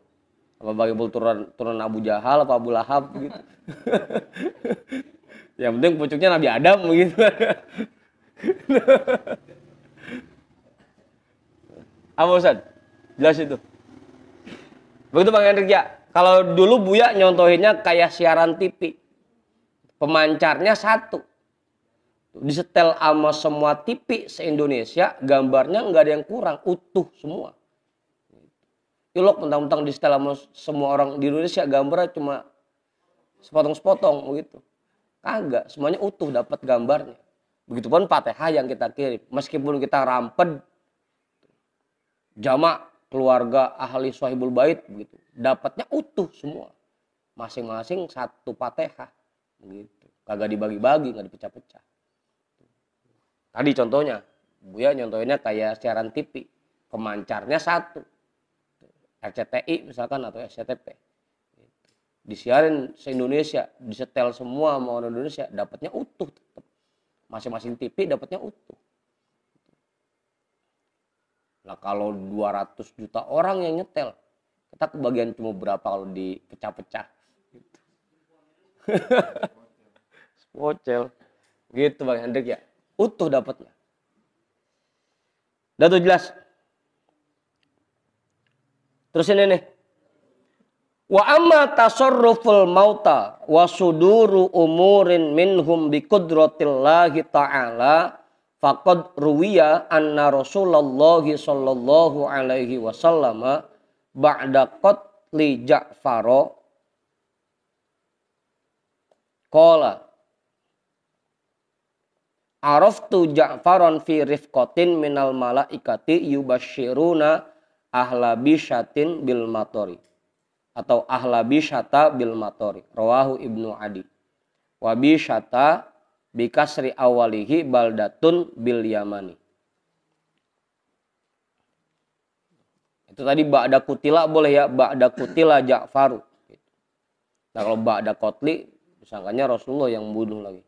Speaker 2: Apa Bang Ibul turun Abu Jahal apa Abu Lahab gitu. Yang penting pucuknya Nabi Adam gitu. Apa Ustaz? Jelas itu. Begitu Bang Hendrik ya. Kalau dulu Buya nyontohinnya kayak siaran TV. Pemancarnya satu. Disetel sama semua TV se-Indonesia, gambarnya nggak ada yang kurang, utuh semua. Ilok mentang-mentang disetel sama semua orang di Indonesia, gambarnya cuma sepotong-sepotong begitu. Kagak, semuanya utuh dapat gambarnya. Begitupun Fatihah yang kita kirim. Meskipun kita ramped, jamak keluarga ahli Shahibul Bait begitu, dapatnya utuh semua. Masing-masing satu Fatihah begitu. Kagak dibagi-bagi, nggak dipecah-pecah. Tadi contohnya, Buya nyontohinnya kayak siaran TV, pemancarnya satu, RCTI misalkan atau SCTP, disiarin se-Indonesia, disetel semua sama orang Indonesia, dapatnya utuh, masing-masing TV dapatnya utuh. Nah kalau 200 juta orang yang nyetel, kita kebagian cuma berapa kalau dipecah-pecah? Gitu. Spocel, gitu Bang Hendrik ya. Utuh dapatnya. Udah tuh jelas. Terus ini nih. Wa amma tasarruful mauta wa suduru umurin minhum bi qudratillahi ta'ala faqad ruwiya anna Rasulullah sallallahu alaihi wasallam ba'da qatli Ja'far qala araftu Ja'faran fi rifqatin minal malaikati yubashiruna ahla bishatin bil matori atau ahla bishata bil matori rawahu Ibnu Adi wa bishata bikasri awalihi baldatun bil yamani. Itu tadi ba'da kutila boleh ya, ba'da kutila Ja'faru. Nah kalau ba'da qatli disangkanya Rasulullah yang bunuh lagi.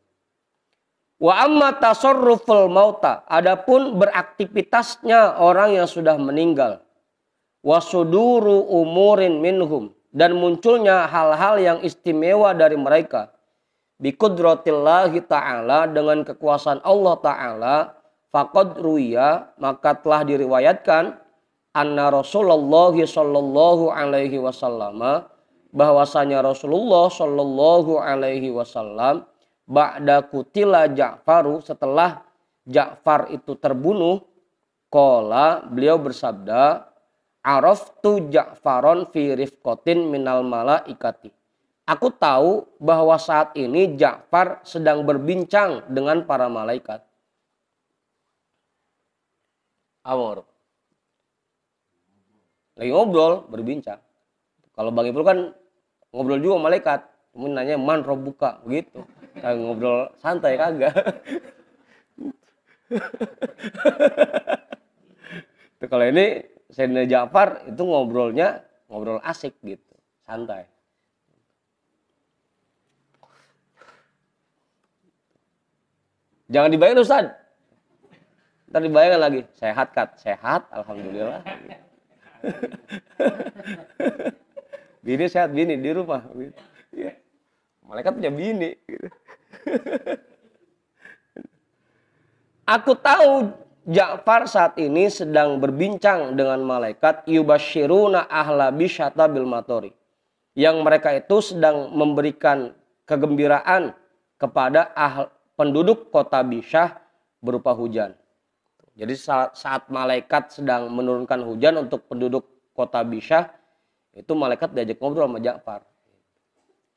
Speaker 2: Wa amma tasarruful mauta, adapun beraktivitasnya orang yang sudah meninggal. Wa suduru umurin minhum, dan munculnya hal-hal yang istimewa dari mereka. Bi qudratillahi ta'ala, dengan kekuasaan Allah Ta'ala, faqad ruwiya, maka telah diriwayatkan anna Rasulullah sallallahu alaihi wasallam, bahwasanya Rasulullah sallallahu alaihi wasallam ba'da kutila Ja'faru, setelah Ja'far itu terbunuh, qala, beliau bersabda, araftu Ja'faron fi rifqatin minal malaikati. Aku tahu bahwa saat ini Ja'far sedang berbincang dengan para malaikat. Amor. Lagi ngobrol, berbincang. Kalau Bang Ipul kan ngobrol juga malaikat. Kemudian nanya man robuka begitu. Kayak ngobrol santai kagak. Kalau ini Sayyidina Ja'far itu ngobrolnya ngobrol asik gitu, santai. Jangan dibayangin Ustaz. Ntar dibayangin lagi, sehat Kat, sehat alhamdulillah. Bini sehat, bini di rumah. Ya. Malaikat punya bini. Aku tahu Ja'far saat ini sedang berbincang dengan malaikat yubashiruna ahla bisyata bil matori. Yang mereka itu sedang memberikan kegembiraan kepada penduduk kota Bisyah berupa hujan. Jadi saat malaikat sedang menurunkan hujan untuk penduduk kota Bisyah, itu malaikat diajak ngobrol sama Ja'far.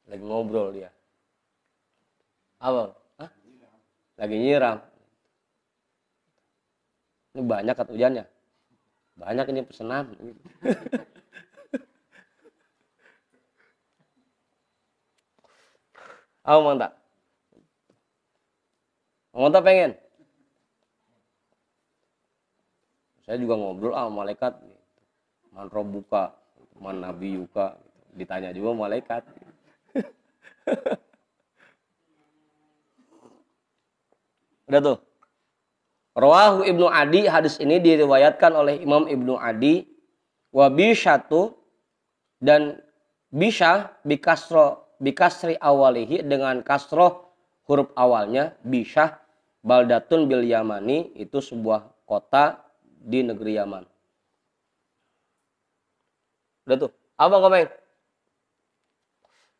Speaker 2: Lagi ngobrol dia. Apa? Hah? Lagi nyiram. Ini banyak kat hujannya. Banyak ini pesanan. Apa mantap? Mantap pengen? Saya juga ngobrol sama malaikat. Man robuka, man nabi yuka. Ditanya juga malaikat. Udah tuh. Rawahu Ibnu Adi, hadis ini diriwayatkan oleh Imam Ibnu Adi. Wa bisyatu, dan bisyah bikasri awalihi, dengan kasroh huruf awalnya bisyah, baldatun bil yamani, itu sebuah kota di negeri Yaman. Udah tuh. Apa Bang Komeng?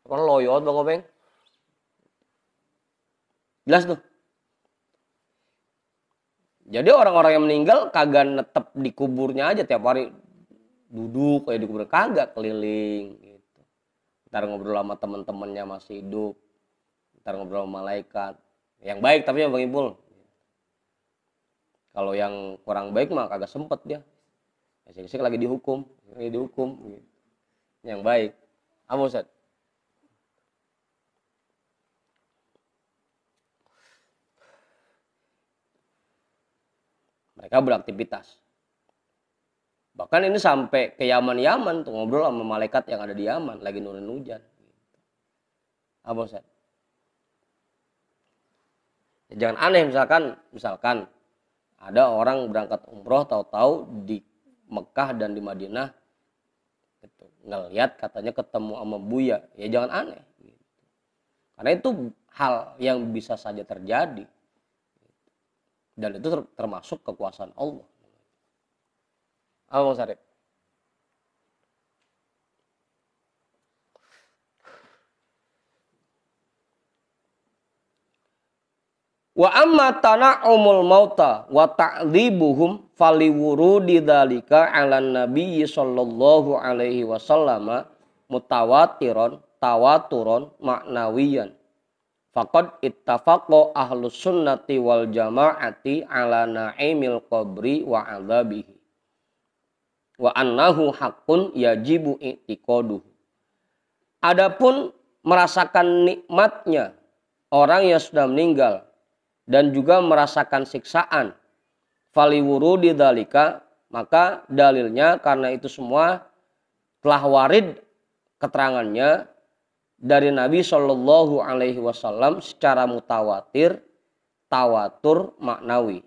Speaker 2: Apa loyot Bang Komeng? Jelas tuh. Jadi orang-orang yang meninggal kagak netep di kuburnya aja tiap hari duduk kayak di kubur, kagak keliling gitu. Ntar ngobrol sama teman-temannya masih hidup. Ntar ngobrol sama malaikat. Yang baik tapi yang Bang Ipul. Kalau yang kurang baik mah kagak sempet dia. Asik-asik lagi dihukum gitu. Yang baik. Apa Ustaz? Mereka beraktivitas. Bahkan ini sampai ke Yaman tuh ngobrol sama malaikat yang ada di Yaman lagi nurunin hujan. Apa Ustaz? Ya, jangan aneh misalkan ada orang berangkat umroh tahu-tahu di Mekah dan di Madinah gitu, ngelihat katanya ketemu sama Buya. Ya jangan aneh. Gitu. Karena itu hal yang bisa saja terjadi. Dan itu termasuk kekuasaan Allah. Apa Bang Sarip? Wa amma tana'umul mauta wa ta'dzibuhum faliwurudi dzalika 'alan nabiyyi sallallahu alaihi wasallam mutawatiron tawaturon maknawiyan. Faqad ittafaqa ahlus sunnati wal jamaati 'ala na'imil qabri wa 'adzabihi. Wa annahu haqqun yajibu i'tiqaduhu. Adapun merasakan nikmatnya orang yang sudah meninggal dan juga merasakan siksaan, faliwurudi dzalika, maka dalilnya karena itu semua telah warid keterangannya dari Nabi Shallallahu Alaihi Wasallam secara mutawatir, tawatur maknawi.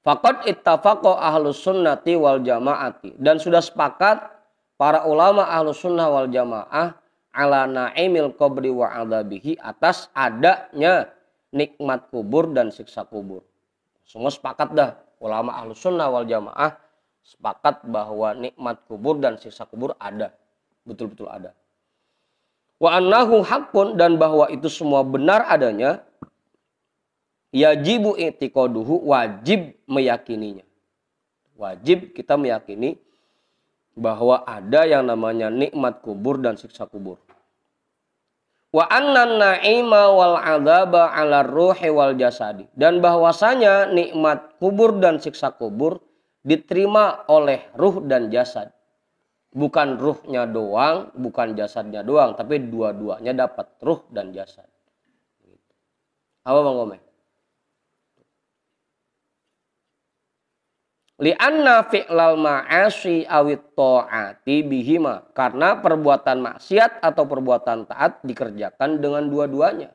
Speaker 2: Faqad ittafaqa ahlus sunnati wal jamaati, dan sudah sepakat para ulama ahlus sunnah wal jamaah ala na'imil qabri wa adzabihi, atas adanya nikmat kubur dan siksa kubur. Semua sepakat dah, ulama ahlus sunnah wal jamaah sepakat bahwa nikmat kubur dan siksa kubur ada, betul-betul ada. Wa annahu haqqun, dan bahwa itu semua benar adanya, yajibu i'tiqaduhu, wajib meyakininya. Wajib kita meyakini bahwa ada yang namanya nikmat kubur dan siksa kubur. Wa annan na'ima wal 'adzaba 'ala ruhi wal jasadi, dan bahwasanya nikmat kubur dan siksa kubur diterima oleh ruh dan jasad. Bukan ruhnya doang, bukan jasadnya doang, tapi dua-duanya dapat, ruh dan jasad. Apa Bang Komeng? Li'anna fi'lal ma'asi awit ta'ati bihima, karena perbuatan maksiat atau perbuatan taat dikerjakan dengan dua-duanya.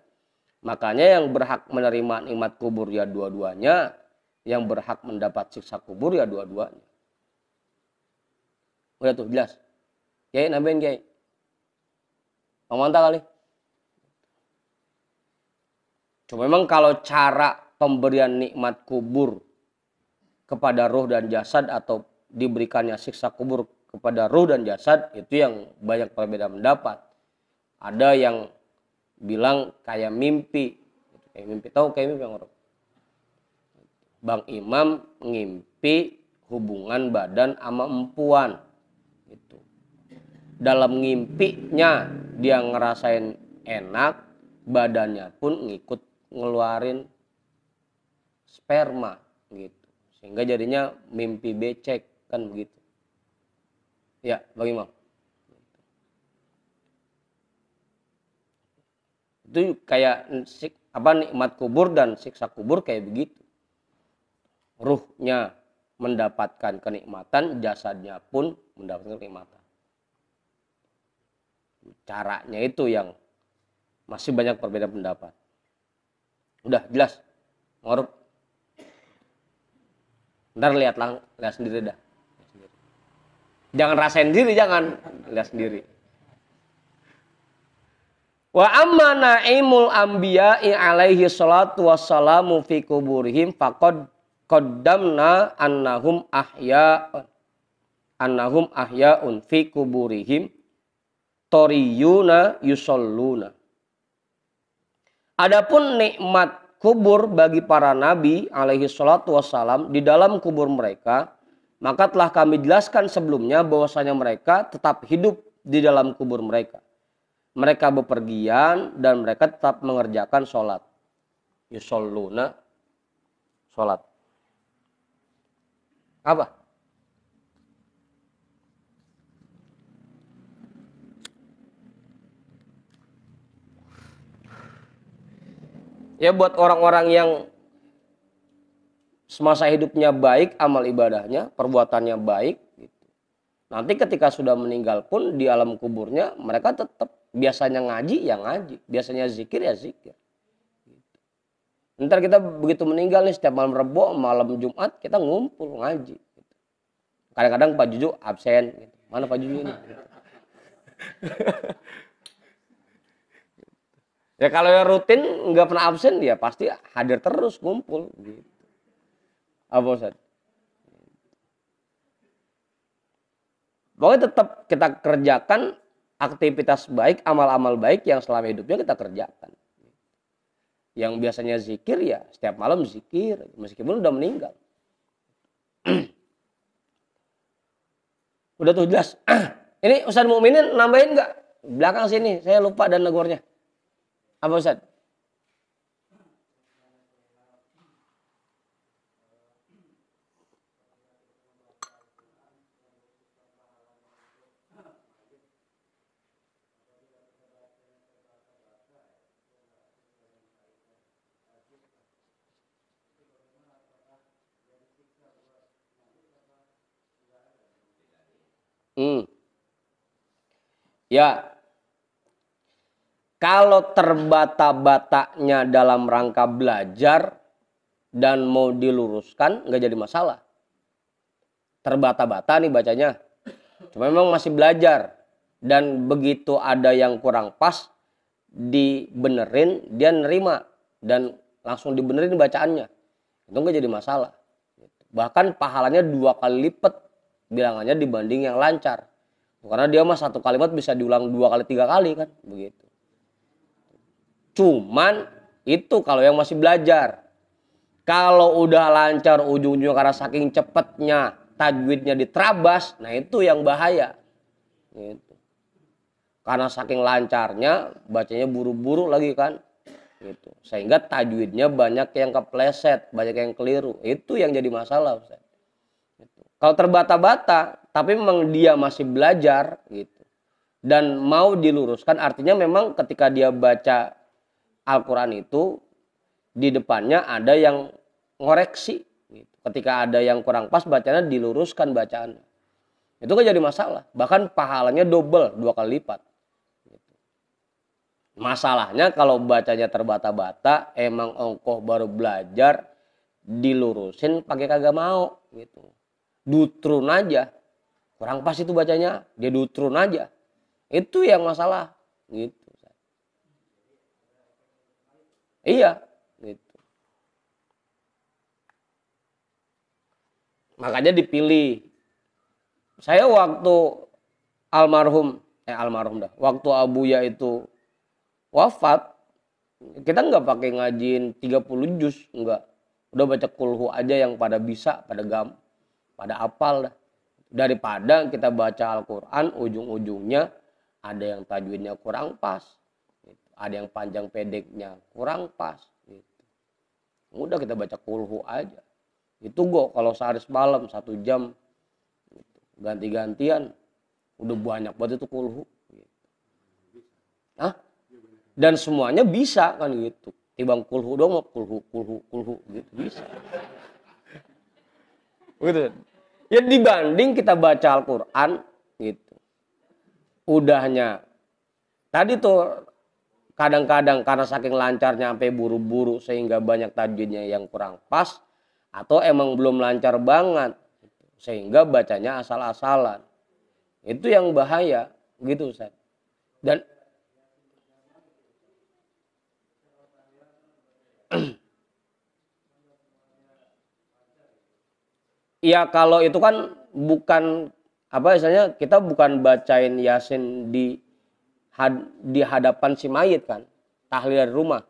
Speaker 2: Makanya yang berhak menerima nikmat kubur ya dua-duanya, yang berhak mendapat siksa kubur ya dua-duanya. Udah tuh jelas. Kiai nambahin Kiai. Mantap kali. Cuma memang kalau cara pemberian nikmat kubur kepada ruh dan jasad atau diberikannya siksa kubur kepada ruh dan jasad, itu yang banyak perbedaan pendapat. Ada yang bilang kayak mimpi. Kayak mimpi, tahu kayak mimpi yang orang? Bang Imam ngimpi hubungan badan sama empuan. Gitu. Dalam ngimpinya dia ngerasain enak, badannya pun ngikut ngeluarin sperma gitu. Sehingga jadinya mimpi becek, kan begitu. Ya, Bang Imam. Itu kayak nikmat kubur dan siksa kubur kayak begitu. Ruhnya mendapatkan kenikmatan, jasadnya pun mendapatkan kenikmatan. Caranya itu yang masih banyak perbedaan pendapat. Udah jelas. Ngorok. Ntar lihat sendiri dah. Jangan rasain sendiri, jangan. Lihat sendiri. Wa amma na'imul anbiya'i alaihi salatu wassalamu fi kuburihim faqad qaddamna annahum ahya'un fi kuburihim toriyuna yusalluna. Adapun nikmat kubur bagi para nabi alaihi salatu wassalam di dalam kubur mereka, maka telah kami jelaskan sebelumnya bahwasanya mereka tetap hidup di dalam kubur mereka. Mereka bepergian dan mereka tetap mengerjakan sholat. Yusalluna, sholat. Apa? Ya buat orang-orang yang semasa hidupnya baik, amal ibadahnya, perbuatannya baik. Gitu. Nanti ketika sudah meninggal pun di alam kuburnya mereka tetap biasanya ngaji ya ngaji, biasanya zikir ya zikir. Gitu. Ntar kita begitu meninggal nih setiap malam Rebo, malam Jumat kita ngumpul ngaji. Gitu. Kadang-kadang Pak Juju absen. Gitu. Mana Pak Juju ini? Gitu. Ya kalau yang rutin nggak pernah absen dia pasti hadir terus ngumpul gitu. Apa Ustaz? Pokoknya tetap kita kerjakan aktivitas baik, amal-amal baik yang selama hidupnya kita kerjakan. Yang biasanya zikir ya setiap malam zikir meskipun udah meninggal. Udah tuh jelas. Ini Ustadz Mukminin nambahin nggak? Belakang sini saya lupa dan negornya. Apa Ustadz? Ya, kalau terbata-batanya dalam rangka belajar dan mau diluruskan nggak jadi masalah. Terbata-bata nih bacanya, cuma memang masih belajar dan begitu ada yang kurang pas dibenerin dia nerima dan langsung dibenerin bacaannya, itu nggak jadi masalah. Bahkan pahalanya 2 kali lipat bilangannya dibanding yang lancar. Karena dia mah satu kalimat bisa diulang 2 kali 3 kali kan begitu. Cuman itu kalau yang masih belajar. Kalau udah lancar ujung-ujungnya karena saking cepetnya tajwidnya diterabas, nah itu yang bahaya. Gitu. Karena saking lancarnya bacanya buru-buru lagi kan. Gitu. Sehingga tajwidnya banyak yang kepleset, banyak yang keliru. Itu yang jadi masalah Ustaz. Gitu. Kalau terbata-bata tapi memang dia masih belajar gitu dan mau diluruskan, artinya memang ketika dia baca Al-Quran itu di depannya ada yang ngoreksi gitu. Ketika ada yang kurang pas bacanya diluruskan bacaannya, itu gak jadi masalah, bahkan pahalanya double 2 kali lipat gitu. Masalahnya kalau bacanya terbata-bata, emang ongkoh baru belajar dilurusin pakai kagak mau gitu, dutrun aja. Kurang pas itu bacanya, dia dutrun aja. Itu yang masalah. Gitu. Iya. Gitu. Makanya dipilih. Saya waktu almarhum dah. Waktu Abuya itu wafat, kita nggak pakai ngajiin 30 juz, enggak. Udah baca kulhu aja yang pada bisa, pada apal dah. Daripada kita baca Al-Quran ujung-ujungnya ada yang tajwidnya kurang pas gitu. Ada yang panjang pendeknya kurang pas gitu. Udah kita baca kulhu aja itu kalau sehari semalam 1 jam gitu. Ganti-gantian udah banyak banget itu kulhu gitu. Dan semuanya bisa kan gitu, tibang kulhu dong kulhu gitu bisa gitu. Ya dibanding kita baca Al-Quran gitu. Udahnya. Tadi tuh kadang-kadang karena saking lancarnya sampai buru-buru sehingga banyak tajwidnya yang kurang pas. Atau emang belum lancar banget. Sehingga bacanya asal-asalan. Itu yang bahaya gitu Ustaz. Dan ya kalau itu kan bukan apa misalnya kita bukan bacain Yasin di hadapan si mayit kan, tahlil dari rumah.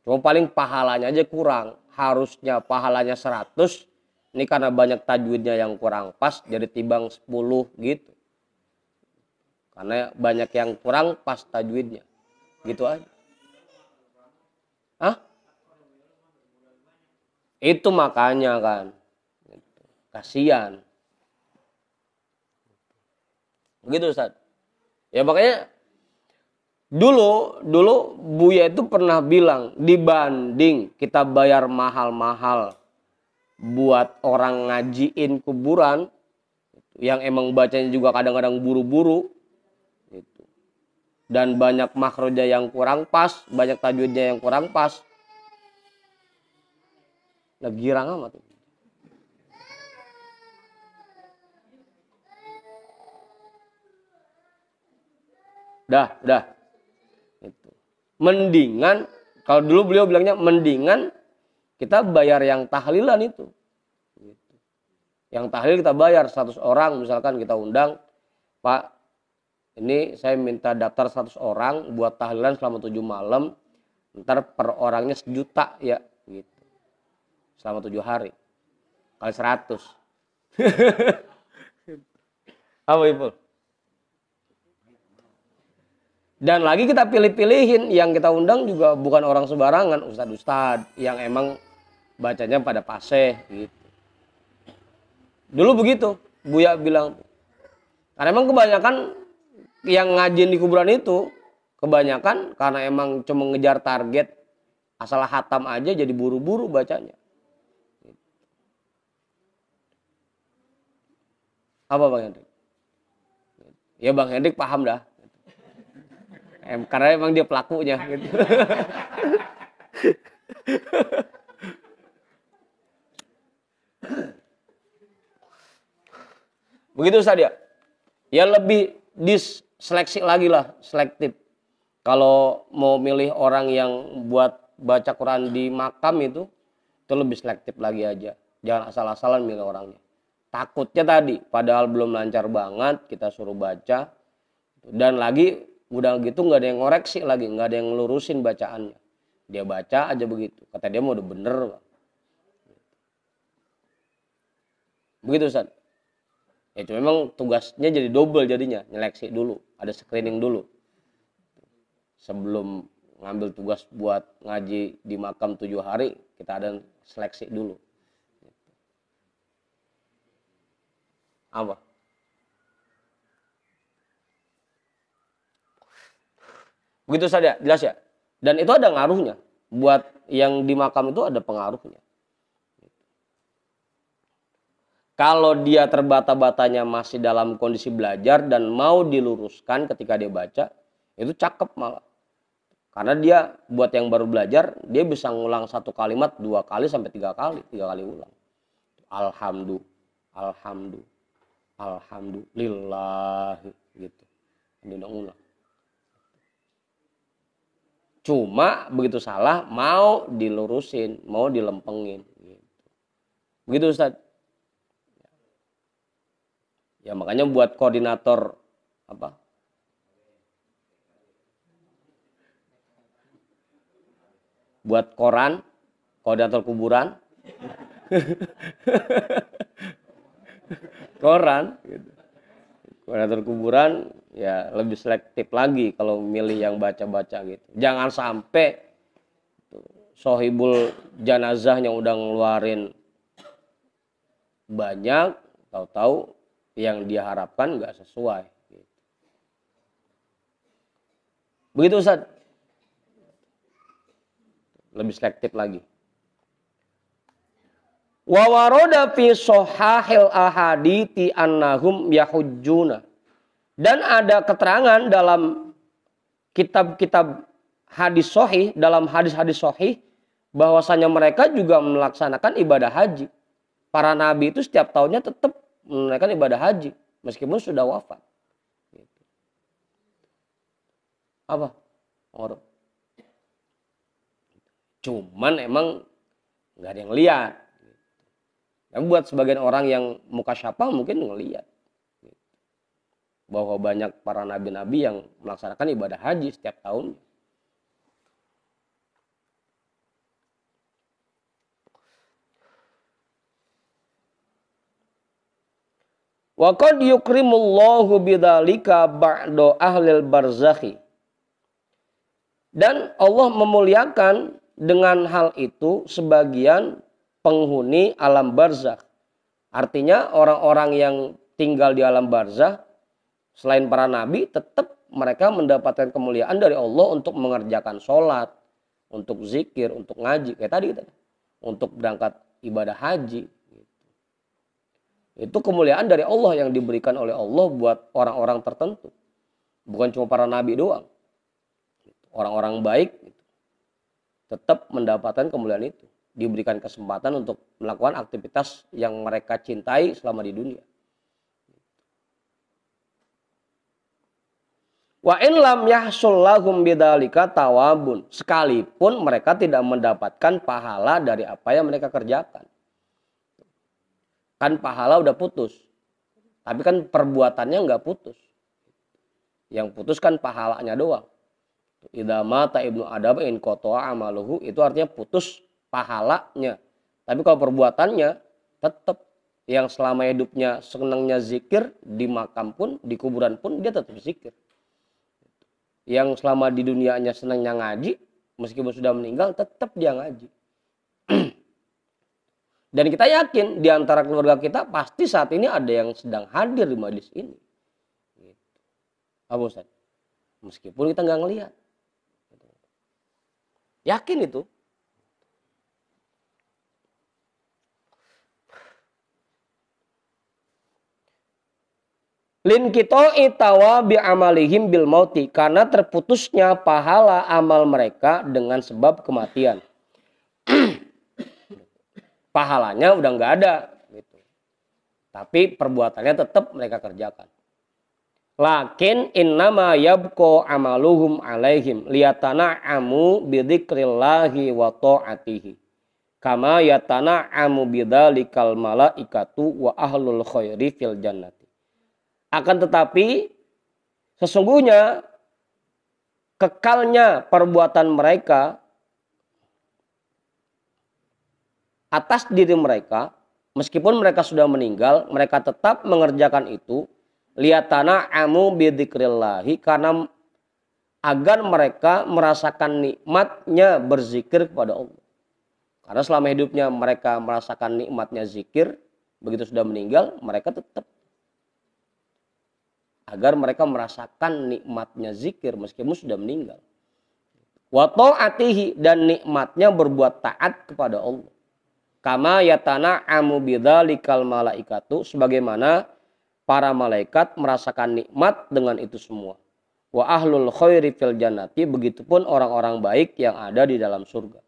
Speaker 2: Cuma paling pahalanya aja kurang. Harusnya pahalanya 100. Ini karena banyak tajwidnya yang kurang pas jadi timbang 10 gitu. Karena banyak yang kurang pas tajwidnya. Gitu aja. Itu makanya kan. Kasihan. Begitu Ustaz. Ya makanya dulu Buya itu pernah bilang dibanding kita bayar mahal-mahal buat orang ngajiin kuburan yang emang bacanya juga kadang-kadang buru-buru gitu. Dan banyak makroja yang kurang pas, banyak tajwidnya yang kurang pas. Nah girang amat. Udah. Itu. Mendingan, kalau dulu beliau bilangnya mendingan kita bayar yang tahlilan itu. Gitu. Yang tahlil kita bayar 100 orang, misalkan kita undang, Pak, ini saya minta daftar 100 orang buat tahlilan selama 7 malam. Ntar per orangnya 1.000.000 ya gitu. Selama 7 hari. Kali 100. Apa Ipul? Dan lagi kita pilih-pilihin, yang kita undang juga bukan orang sembarangan, ustadz-ustadz yang emang bacanya pada fasih gitu. Dulu begitu, Buya bilang. Karena emang kebanyakan yang ngajin di kuburan itu, kebanyakan karena emang cuma ngejar target, asal hatam aja jadi buru-buru bacanya. Apa Bang Hendrik? Ya Bang Hendrik paham dah. Karena emang dia pelakunya gitu. Begitu saja. Ya lebih diseleksi lagi lah, selektif. Kalau mau milih orang yang buat baca Quran di makam itu lebih selektif lagi aja. Jangan asal-asalan milih orangnya. Takutnya tadi, padahal belum lancar banget, kita suruh baca. Dan lagi udah gitu nggak ada yang ngoreksi lagi, nggak ada yang ngelurusin bacaannya. Dia baca aja begitu, kata dia mau udah bener. Begitu Ustaz. Ya itu memang tugasnya jadi double jadinya, nyeleksi dulu, ada screening dulu. Sebelum ngambil tugas buat ngaji di makam 7 hari, kita ada seleksi dulu. Apa? Begitu saja, jelas ya. Dan itu ada ngaruhnya. Buat yang di makam itu ada pengaruhnya. Kalau dia terbata-batanya masih dalam kondisi belajar dan mau diluruskan ketika dia baca, itu cakep malah. Karena dia buat yang baru belajar, dia bisa ngulang satu kalimat 2 kali sampai 3 kali, 3 kali ulang. Alhamdulillah gitu. Dia ulang. Cuma begitu salah mau dilurusin, mau dilempengin gitu. Begitu Ustaz. Ya makanya buat koordinator apa? Buat koran, koordinator kuburan. Koran gitu. Koordinator kuburan ya lebih selektif lagi kalau milih yang baca-baca gitu. Jangan sampai sohibul janazah yang udah ngeluarin banyak, tahu-tahu yang dia harapkan nggak sesuai. Gitu. Begitu Ustaz. Lebih selektif lagi. Wa waroda fi sohahil ahadithi annahum yahujjuna. Dan ada keterangan dalam kitab-kitab hadis sahih, dalam hadis-hadis sahih, bahwasanya mereka juga melaksanakan ibadah haji. Para nabi itu setiap tahunnya tetap menunaikan ibadah haji, meskipun sudah wafat. Apa? Orang. Cuman emang nggak ada yang lihat. Dan buat sebagian orang yang muka syapa mungkin ngelihat bahwa banyak para nabi-nabi yang melaksanakan ibadah haji setiap tahun. Wa qad yukrimullahu bidzalika ba'da ahlil barzakhi. Dan Allah memuliakan dengan hal itu sebagian penghuni alam barzakh. Artinya orang-orang yang tinggal di alam barzakh selain para nabi tetap mereka mendapatkan kemuliaan dari Allah untuk mengerjakan sholat, untuk zikir, untuk ngaji. Kayak tadi kita, untuk berangkat ibadah haji. Itu kemuliaan dari Allah yang diberikan oleh Allah buat orang-orang tertentu. Bukan cuma para nabi doang. Orang-orang baik tetap mendapatkan kemuliaan itu. Diberikan kesempatan untuk melakukan aktivitas yang mereka cintai selama di dunia. Wa in lam yahsul lahum bidzalika tawabun. Sekalipun mereka tidak mendapatkan pahala dari apa yang mereka kerjakan. Kan pahala udah putus. Tapi kan perbuatannya nggak putus. Yang putus kan pahalanya doang. Idza mata ibnu Adam in qata'a amaluhu, itu artinya putus pahalanya. Tapi kalau perbuatannya tetap, yang selama hidupnya senangnya zikir, di makam pun, di kuburan pun dia tetap zikir. Yang selama di dunianya senangnya ngaji, meskipun sudah meninggal tetap dia ngaji. Dan kita yakin di antara keluarga kita pasti saat ini ada yang sedang hadir di majelis ini. Apa Ustaz? Meskipun kita nggak ngelihat. Yakin itu. Lin qita'i tawabi amalihim bil mauti, karena terputusnya pahala amal mereka dengan sebab kematian. Pahalanya udah nggak ada gitu. Tapi perbuatannya tetap mereka kerjakan. Lakin innama yabqa amaluhum alaihim liyatana'amu bidzikrillahi wa ta'atihi. Kama yatana'amu bidzalikal malaikatu wa ahlul khairi fil jannati. Akan tetapi sesungguhnya kekalnya perbuatan mereka atas diri mereka, meskipun mereka sudah meninggal, mereka tetap mengerjakan itu liyatana'amu bidzikrillahi, karena agar mereka merasakan nikmatnya berzikir kepada Allah. Karena selama hidupnya mereka merasakan nikmatnya zikir, begitu sudah meninggal mereka tetap, agar mereka merasakan nikmatnya zikir meskipun sudah meninggal. Wa ta'atihi, dan nikmatnya berbuat taat kepada Allah. Kama yatana'amu bidzalikal malaikatu, sebagaimana para malaikat merasakan nikmat dengan itu semua. Wa ahlul khairi fil jannati, begitupun orang-orang baik yang ada di dalam surga.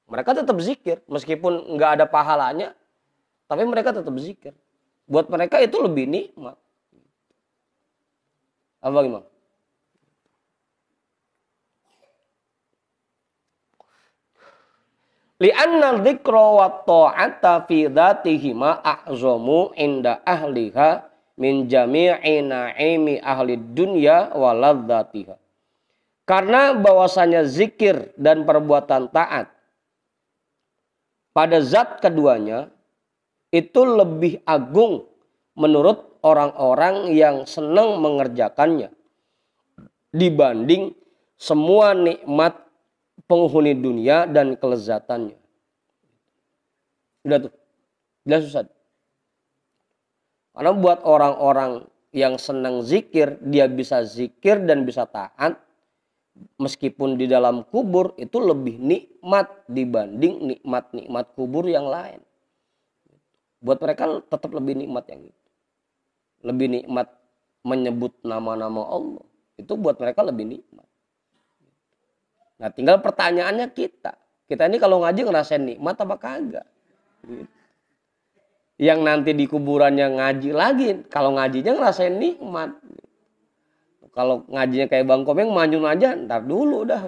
Speaker 2: Mereka tetap zikir meskipun nggak ada pahalanya, tapi mereka tetap zikir. Buat mereka itu lebih nikmat. Apa gimana? Li'anna dzikra wa ta'ata fi dzatihima a'zamu inda ahliha min jami'i na'imi ahli dunya wa ladzatiha. Karena bahwasanya zikir dan perbuatan taat pada zat keduanya itu lebih agung menurut orang-orang yang senang mengerjakannya dibanding semua nikmat penghuni dunia dan kelezatannya. Udah tuh, jelas Ustaz. Karena buat orang-orang yang senang zikir, dia bisa zikir dan bisa taat meskipun di dalam kubur, itu lebih nikmat dibanding nikmat-nikmat kubur yang lain. Buat mereka tetap lebih nikmat yang itu. Lebih nikmat menyebut nama-nama Allah. Itu buat mereka lebih nikmat. Nah, tinggal pertanyaannya kita. Kita ini kalau ngaji ngerasain nikmat apa kagak? Yang nanti di kuburannya ngaji lagi. Kalau ngajinya ngerasain nikmat. Kalau ngajinya kayak Bang Komeng maju aja, ntar dulu dah.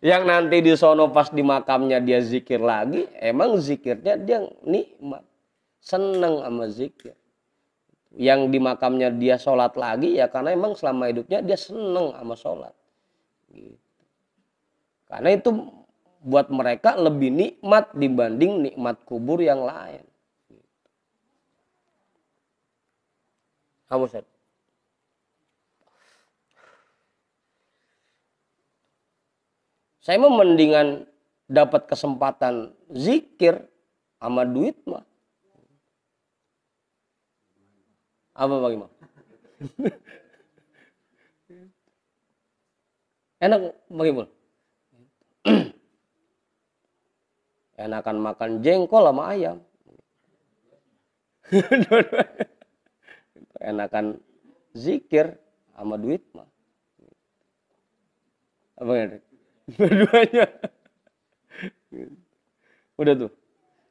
Speaker 2: Yang nanti di sono pas di makamnya dia zikir lagi, emang zikirnya dia nikmat, seneng sama zikir. Yang di makamnya dia sholat lagi, ya karena emang selama hidupnya dia seneng sama sholat. Gitu. Karena itu buat mereka lebih nikmat dibanding nikmat kubur yang lain. Gitu. Kamu Ustaz? Saya mau mendingan dapat kesempatan zikir sama duit mah. Apa bagaimana? Enak bagaimana? Enakan makan jengkol sama ayam. Enakan zikir sama duit mah. Apa ya? Dua-duanya. Udah tuh.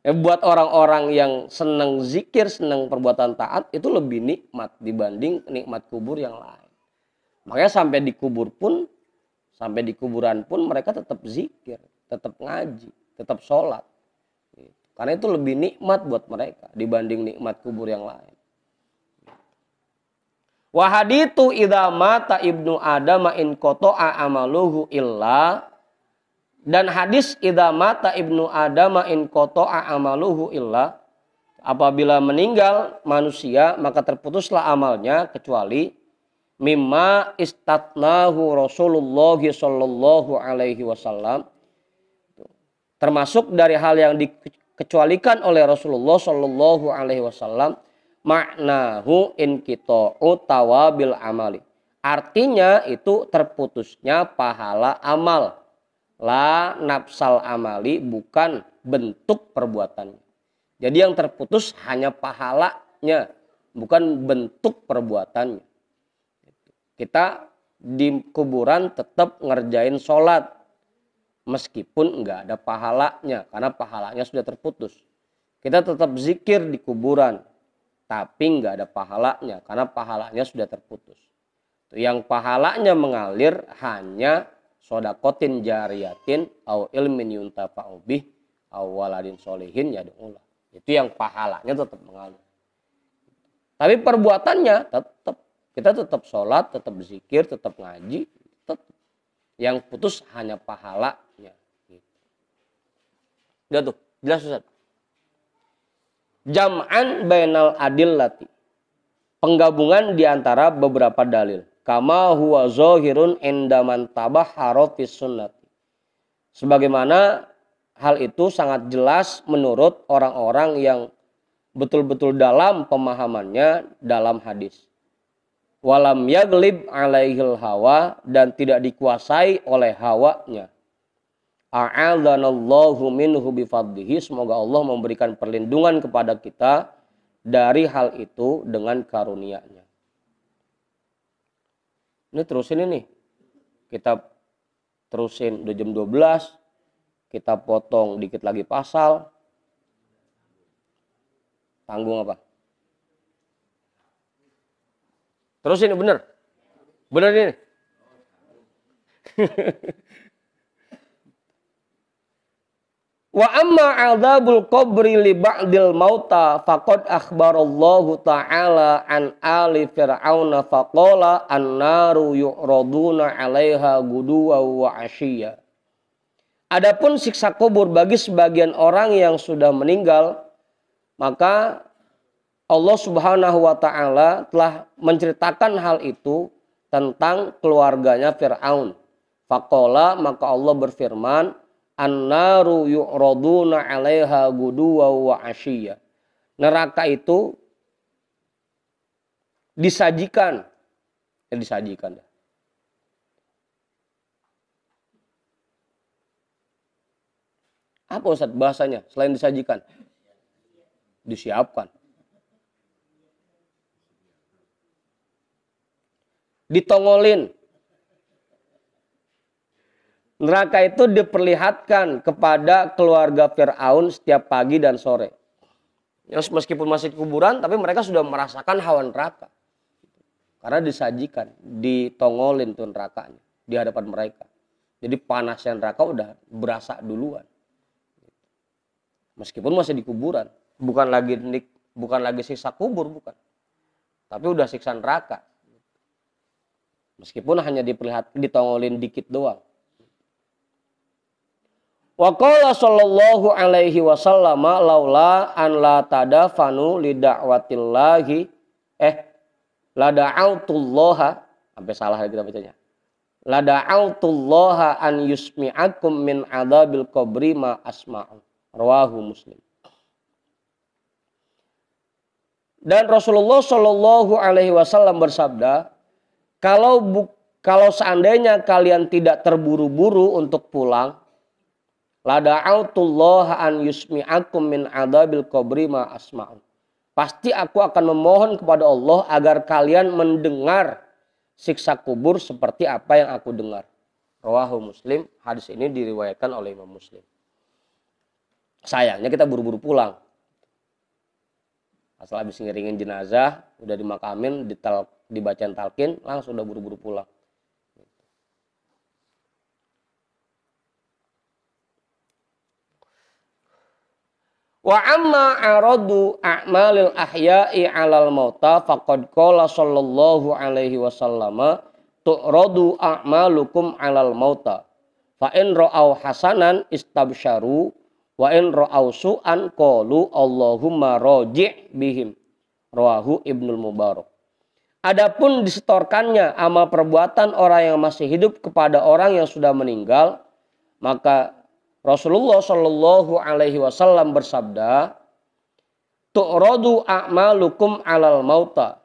Speaker 2: Buat orang-orang yang senang zikir, senang perbuatan taat, itu lebih nikmat dibanding nikmat kubur yang lain. Makanya sampai di kuburan pun mereka tetap zikir, tetap ngaji, tetap sholat. Karena itu lebih nikmat buat mereka dibanding nikmat kubur yang lain. Wa hadithu idza mata ibnu Adam in qata'a amaluhu illa, dan hadis idza mata ibnu Adam in qata'a amaluhu illa, apabila meninggal manusia maka terputuslah amalnya kecuali mimma istatnahu Rasulullah sallallahu alaihi wasallam, termasuk dari hal yang dikecualikan oleh Rasulullah sallallahu alaihi wasallam, maknahu inqita'u tawabil amali. Artinya itu terputusnya pahala amal. La nafsal amali, bukan bentuk perbuatannya. Jadi yang terputus hanya pahalanya, bukan bentuk perbuatannya. Kita di kuburan tetap ngerjain sholat meskipun nggak ada pahalanya, karena pahalanya sudah terputus. Kita tetap zikir di kuburan, tapi nggak ada pahalanya, karena pahalanya sudah terputus. Yang pahalanya mengalir hanya sodakotin jariyatin au ilmin yuntafa'u bih au waladin solihin yad'ulah. Itu yang pahalanya tetap mengalir. Tapi perbuatannya tetap, kita tetap sholat, tetap zikir, tetap ngaji, tetap. Yang putus hanya pahalanya. Udah tuh, jelas Ustaz. Jam'an bainal adillati, penggabungan di antara beberapa dalil. Kama huwa zahirun indaman tabahhara fis sunnati, sebagaimana hal itu sangat jelas menurut orang-orang yang betul-betul dalam pemahamannya dalam hadis. Walam yaglib alaihil hawa, dan tidak dikuasai oleh hawanya. A'adzanallahu minhu bifadlihi, semoga Allah memberikan perlindungan kepada kita dari hal itu dengan karunia-Nya. Ini terusin ini. Kita terusin udah jam 12. Kita potong dikit lagi pasal. Tanggung apa? Terus ini bener. Bener ini. Wa amma adzabul qabri li ba'dil mauta faqad akhbarallahu ta'ala an ali fir'auna faqala an-naru yu'raduna 'alaiha guduwa wa 'ashiyya. Adapun siksa kubur bagi sebagian orang yang sudah meninggal, maka Allah Subhanahu wa taala telah menceritakan hal itu tentang keluarganya Fir'aun. Faqala, maka Allah berfirman, an-naru yu'raduna 'alaiha guduwa wa 'ashiyya. Neraka itu disajikan. Disajikan. Apa Ustaz bahasanya selain disajikan? Disiapkan. Ditongolin. Neraka itu diperlihatkan kepada keluarga Fir'aun setiap pagi dan sore. Meskipun masih di kuburan, tapi mereka sudah merasakan hawa neraka. Karena disajikan, ditongolin tuh nerakanya di hadapan mereka. Jadi panasnya neraka udah berasa duluan. Meskipun masih di kuburan, bukan lagi siksa kubur, bukan. Tapi udah siksa neraka. Meskipun hanya ditongolin dikit doang. Wa qala sallallahu alaihi wasallam laula an la tadafanu li da'watillahi la da'autullaha, sampai salah kita bacanya. La da'autullaha an yusmi'akum min adzabil qabri ma asma'u. Rawahu Muslim. Dan Rasulullah sallallahu alaihi wasallam bersabda, kalau seandainya kalian tidak terburu-buru untuk pulang, la da'autullaha an yusmi'akum min adzabil qabri ma asma'u. Pasti aku akan memohon kepada Allah agar kalian mendengar siksa kubur seperti apa yang aku dengar. Rawahu Muslim. Hadis ini diriwayatkan oleh Imam Muslim. Sayangnya kita buru-buru pulang. Asal habis ngiringin jenazah, udah dimakamin, dibacain talqin, langsung udah buru-buru pulang. Wa amma aradu a'malil ahya'i 'alal mauta faqad qala sallallahu alaihi wasallam tu'radu a'malukum 'alal mauta fa in ra'au hasanan istabsyaru wa in ra'au su'an qalu Allahumma raji' bihim. Rawahu Ibnul Mubarak. Adapun disetorkannya amal perbuatan orang yang masih hidup kepada orang yang sudah meninggal, maka Rasulullah Shallallahu Alaihi Wasallam bersabda, tu'radu a'malukum 'alal mauta.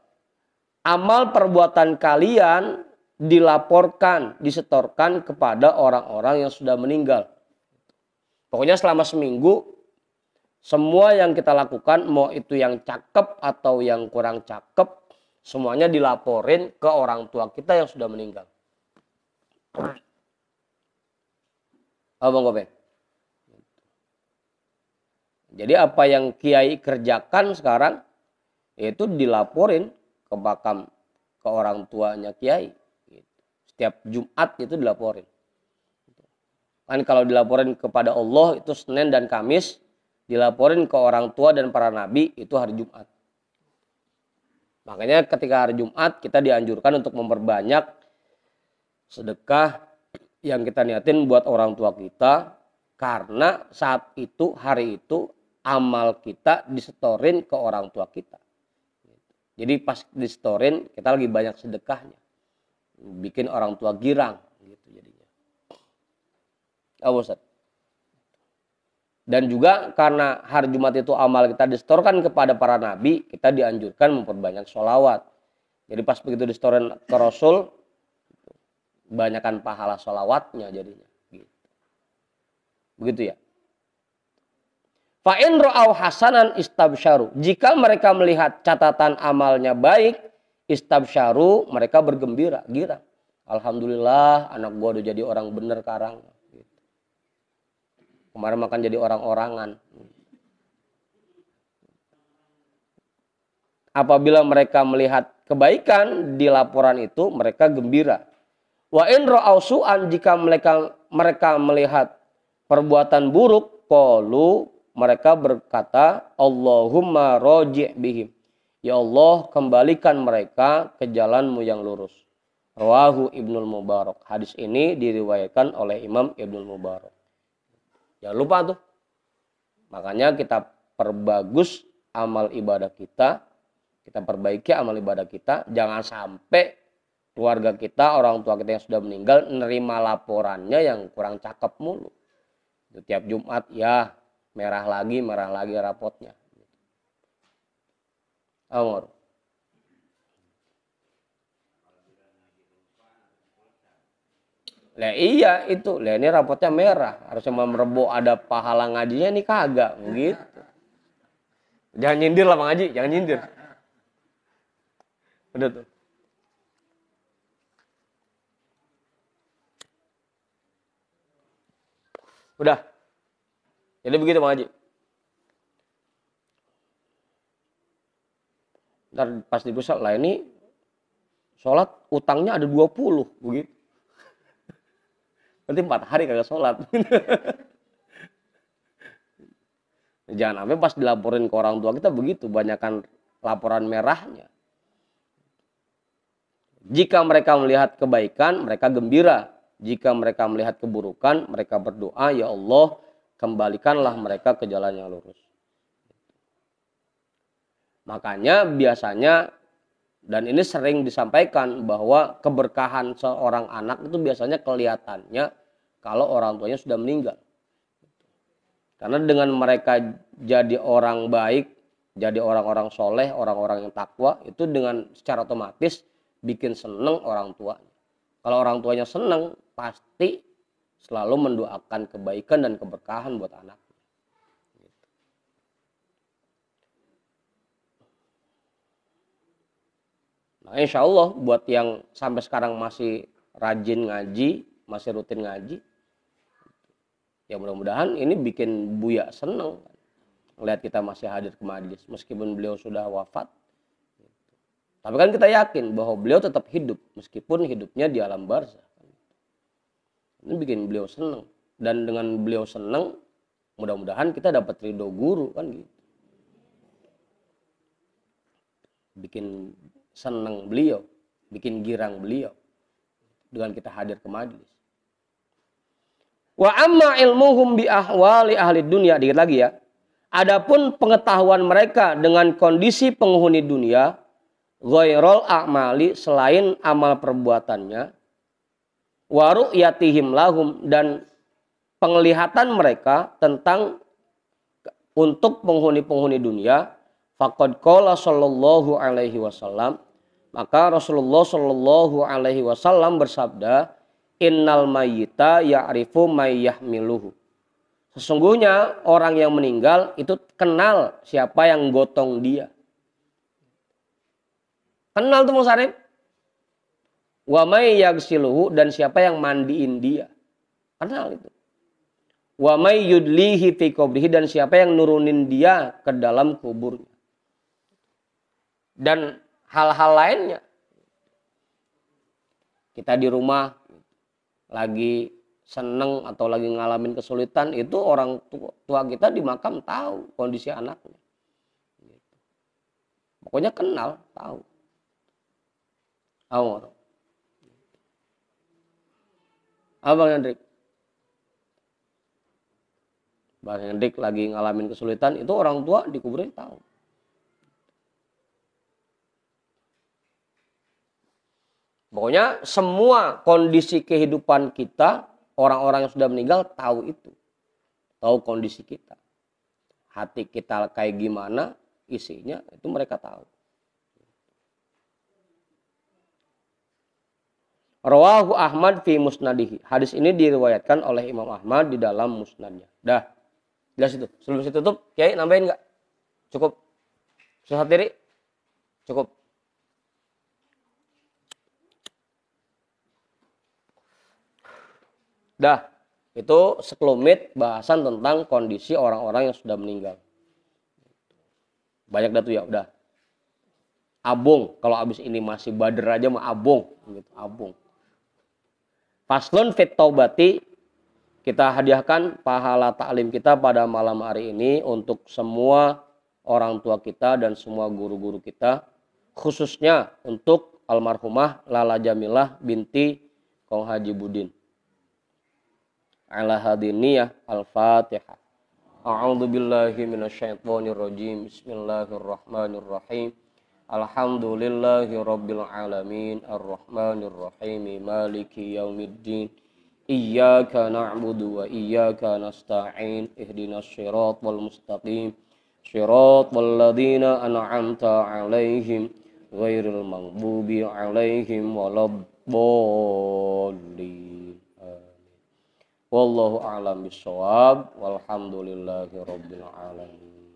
Speaker 2: Amal perbuatan kalian dilaporkan, disetorkan kepada orang-orang yang sudah meninggal. Pokoknya selama seminggu, semua yang kita lakukan, mau itu yang cakep atau yang kurang cakep, semuanya dilaporin ke orang tua kita yang sudah meninggal. Abang Gopeng. Jadi apa yang kiai kerjakan sekarang itu dilaporin ke makam ke orang tuanya kiai. Setiap Jumat itu dilaporin. Kan kalau dilaporin kepada Allah itu Senin dan Kamis, dilaporin ke orang tua dan para nabi itu hari Jumat. Makanya ketika hari Jumat kita dianjurkan untuk memperbanyak sedekah yang kita niatin buat orang tua kita, karena saat itu hari itu amal kita disetorin ke orang tua kita. Jadi pas disetorin kita lagi banyak sedekahnya, bikin orang tua girang gitu jadinya. Ustaz. Dan juga karena hari Jumat itu amal kita disetorkan kepada para nabi, kita dianjurkan memperbanyak sholawat. Jadi pas begitu disetorin ke Rasul, banyakkan pahala sholawatnya jadinya. Begitu ya. Fa in ra'au hasanan istabsyaru. Jika mereka melihat catatan amalnya baik, istabsyaru, mereka bergembira, girang. Alhamdulillah anak gua udah jadi orang bener sekarang. Kemarin makan jadi orang-orangan. Apabila mereka melihat kebaikan di laporan itu, mereka gembira. Wa in ra'au su'an, jika mereka melihat perbuatan buruk, qalu, mereka berkata, Allahumma raji' bihim. Ya Allah, kembalikan mereka ke jalanmu yang lurus. Rawahu Ibnul Mubarak. Hadis ini diriwayatkan oleh Imam Ibnul Mubarak. Jangan lupa tuh. Makanya kita perbagus amal ibadah kita. Kita perbaiki amal ibadah kita. Jangan sampai keluarga kita, orang tua kita yang sudah meninggal, nerima laporannya yang kurang cakep mulu. Tiap Jumat ya merah lagi rapotnya. Amor. Lah iya itu, lah ini rapotnya merah, harusnya merebok ada pahala ngajinya, ini kagak begitu. Jangan nyindir lah Bang Haji, jangan nyindir. Udah tuh. Udah. Jadi begitu Bang Haji. Ntar pas di pusat lah ini sholat utangnya ada 20 begitu. Nanti 4 hari kagak sholat. Jangan sampai pas dilaporin ke orang tua kita begitu, banyakkan laporan merahnya. Jika mereka melihat kebaikan, mereka gembira. Jika mereka melihat keburukan, mereka berdoa, ya Allah, kembalikanlah mereka ke jalan yang lurus. Makanya biasanya, dan ini sering disampaikan, bahwa keberkahan seorang anak itu biasanya kelihatannya kalau orang tuanya sudah meninggal. Karena dengan mereka jadi orang baik, jadi orang-orang soleh, orang-orang yang takwa, itu dengan secara otomatis bikin seneng orang tuanya. Kalau orang tuanya seneng, pasti selalu mendoakan kebaikan dan keberkahan buat anaknya. Nah, insya Allah buat yang sampai sekarang masih rajin ngaji, masih rutin ngaji, ya mudah-mudahan ini bikin Buya seneng melihat kita masih hadir ke majelis meskipun beliau sudah wafat. Tapi kan kita yakin bahwa beliau tetap hidup meskipun hidupnya di alam barzakh. Ini bikin beliau seneng, dan dengan beliau seneng Mudah-mudahan kita dapat ridho guru kan gitu. Bikin senang beliau, bikin girang beliau dengan kita hadir ke majelis. Wa amma ilmuhum bi ahwali ahli dunia, dikit lagi ya. Adapun pengetahuan mereka dengan kondisi penghuni dunia, ghairul a'mali, selain amal perbuatannya, wa ru'yatihim lahum, dan penglihatan mereka tentang untuk penghuni-penghuni dunia, faqad qala sallallahu alaihi wasallam, maka Rasulullah sallallahu alaihi wasallam bersabda, innal mayyita ya'rifu may yahmiluhu. Sesungguhnya orang yang meninggal itu kenal siapa yang gotong dia. Kenal tuh Musarif. Wa may yaghsiluhu, dan siapa yang mandiin dia. Kenal itu. Wa may yudlihi fi qabrihi, dan siapa yang nurunin dia ke dalam kuburnya. Dan hal-hal lainnya. Kita di rumah lagi seneng atau lagi ngalamin kesulitan, itu orang tua kita di makam tahu kondisi anaknya. Pokoknya kenal, tahu. Tahu. Abang Hendrik. Bang Hendrik lagi ngalamin kesulitan, itu orang tua di kuburan tahu. Pokoknya semua kondisi kehidupan kita, orang-orang yang sudah meninggal tahu itu. Tahu kondisi kita. Hati kita kayak gimana, isinya itu mereka tahu. Rawahu Ahmad fi musnadihi. Hadis ini diriwayatkan oleh Imam Ahmad di dalam musnadnya. Dah. Jelas itu. Sebelum saya tutup, Kiai nambahin enggak? Cukup. Susah diri? Cukup. Dah. Itu sekelumit bahasan tentang kondisi orang-orang yang sudah meninggal. Banyak dah tuh ya, udah. Abung, kalau abis ini masih bader aja mah abung, gitu, abung. Faslun fit taubati, kita hadiahkan pahala taklim kita pada malam hari ini untuk semua orang tua kita dan semua guru-guru kita, khususnya untuk almarhumah Lala Jamilah binti Kong Haji Budin. Ala hadiniyah al-Fatihah. A'udzu billahi minasyaitonir rajim. Bismillahirrahmanirrahim. Alhamdulillahi rabbil alamin, arrahmanir rahim, maliki yaumiddin. Iyyaka na'budu wa iyyaka nasta'in. Ihdinas shiratal mustaqim. Shiratal ladzina an'amta 'alaihim ghairil maghdubi 'alaihim waladdallin. Wallahu a'lam bishawab. Walhamdulillahi rabbil alamin.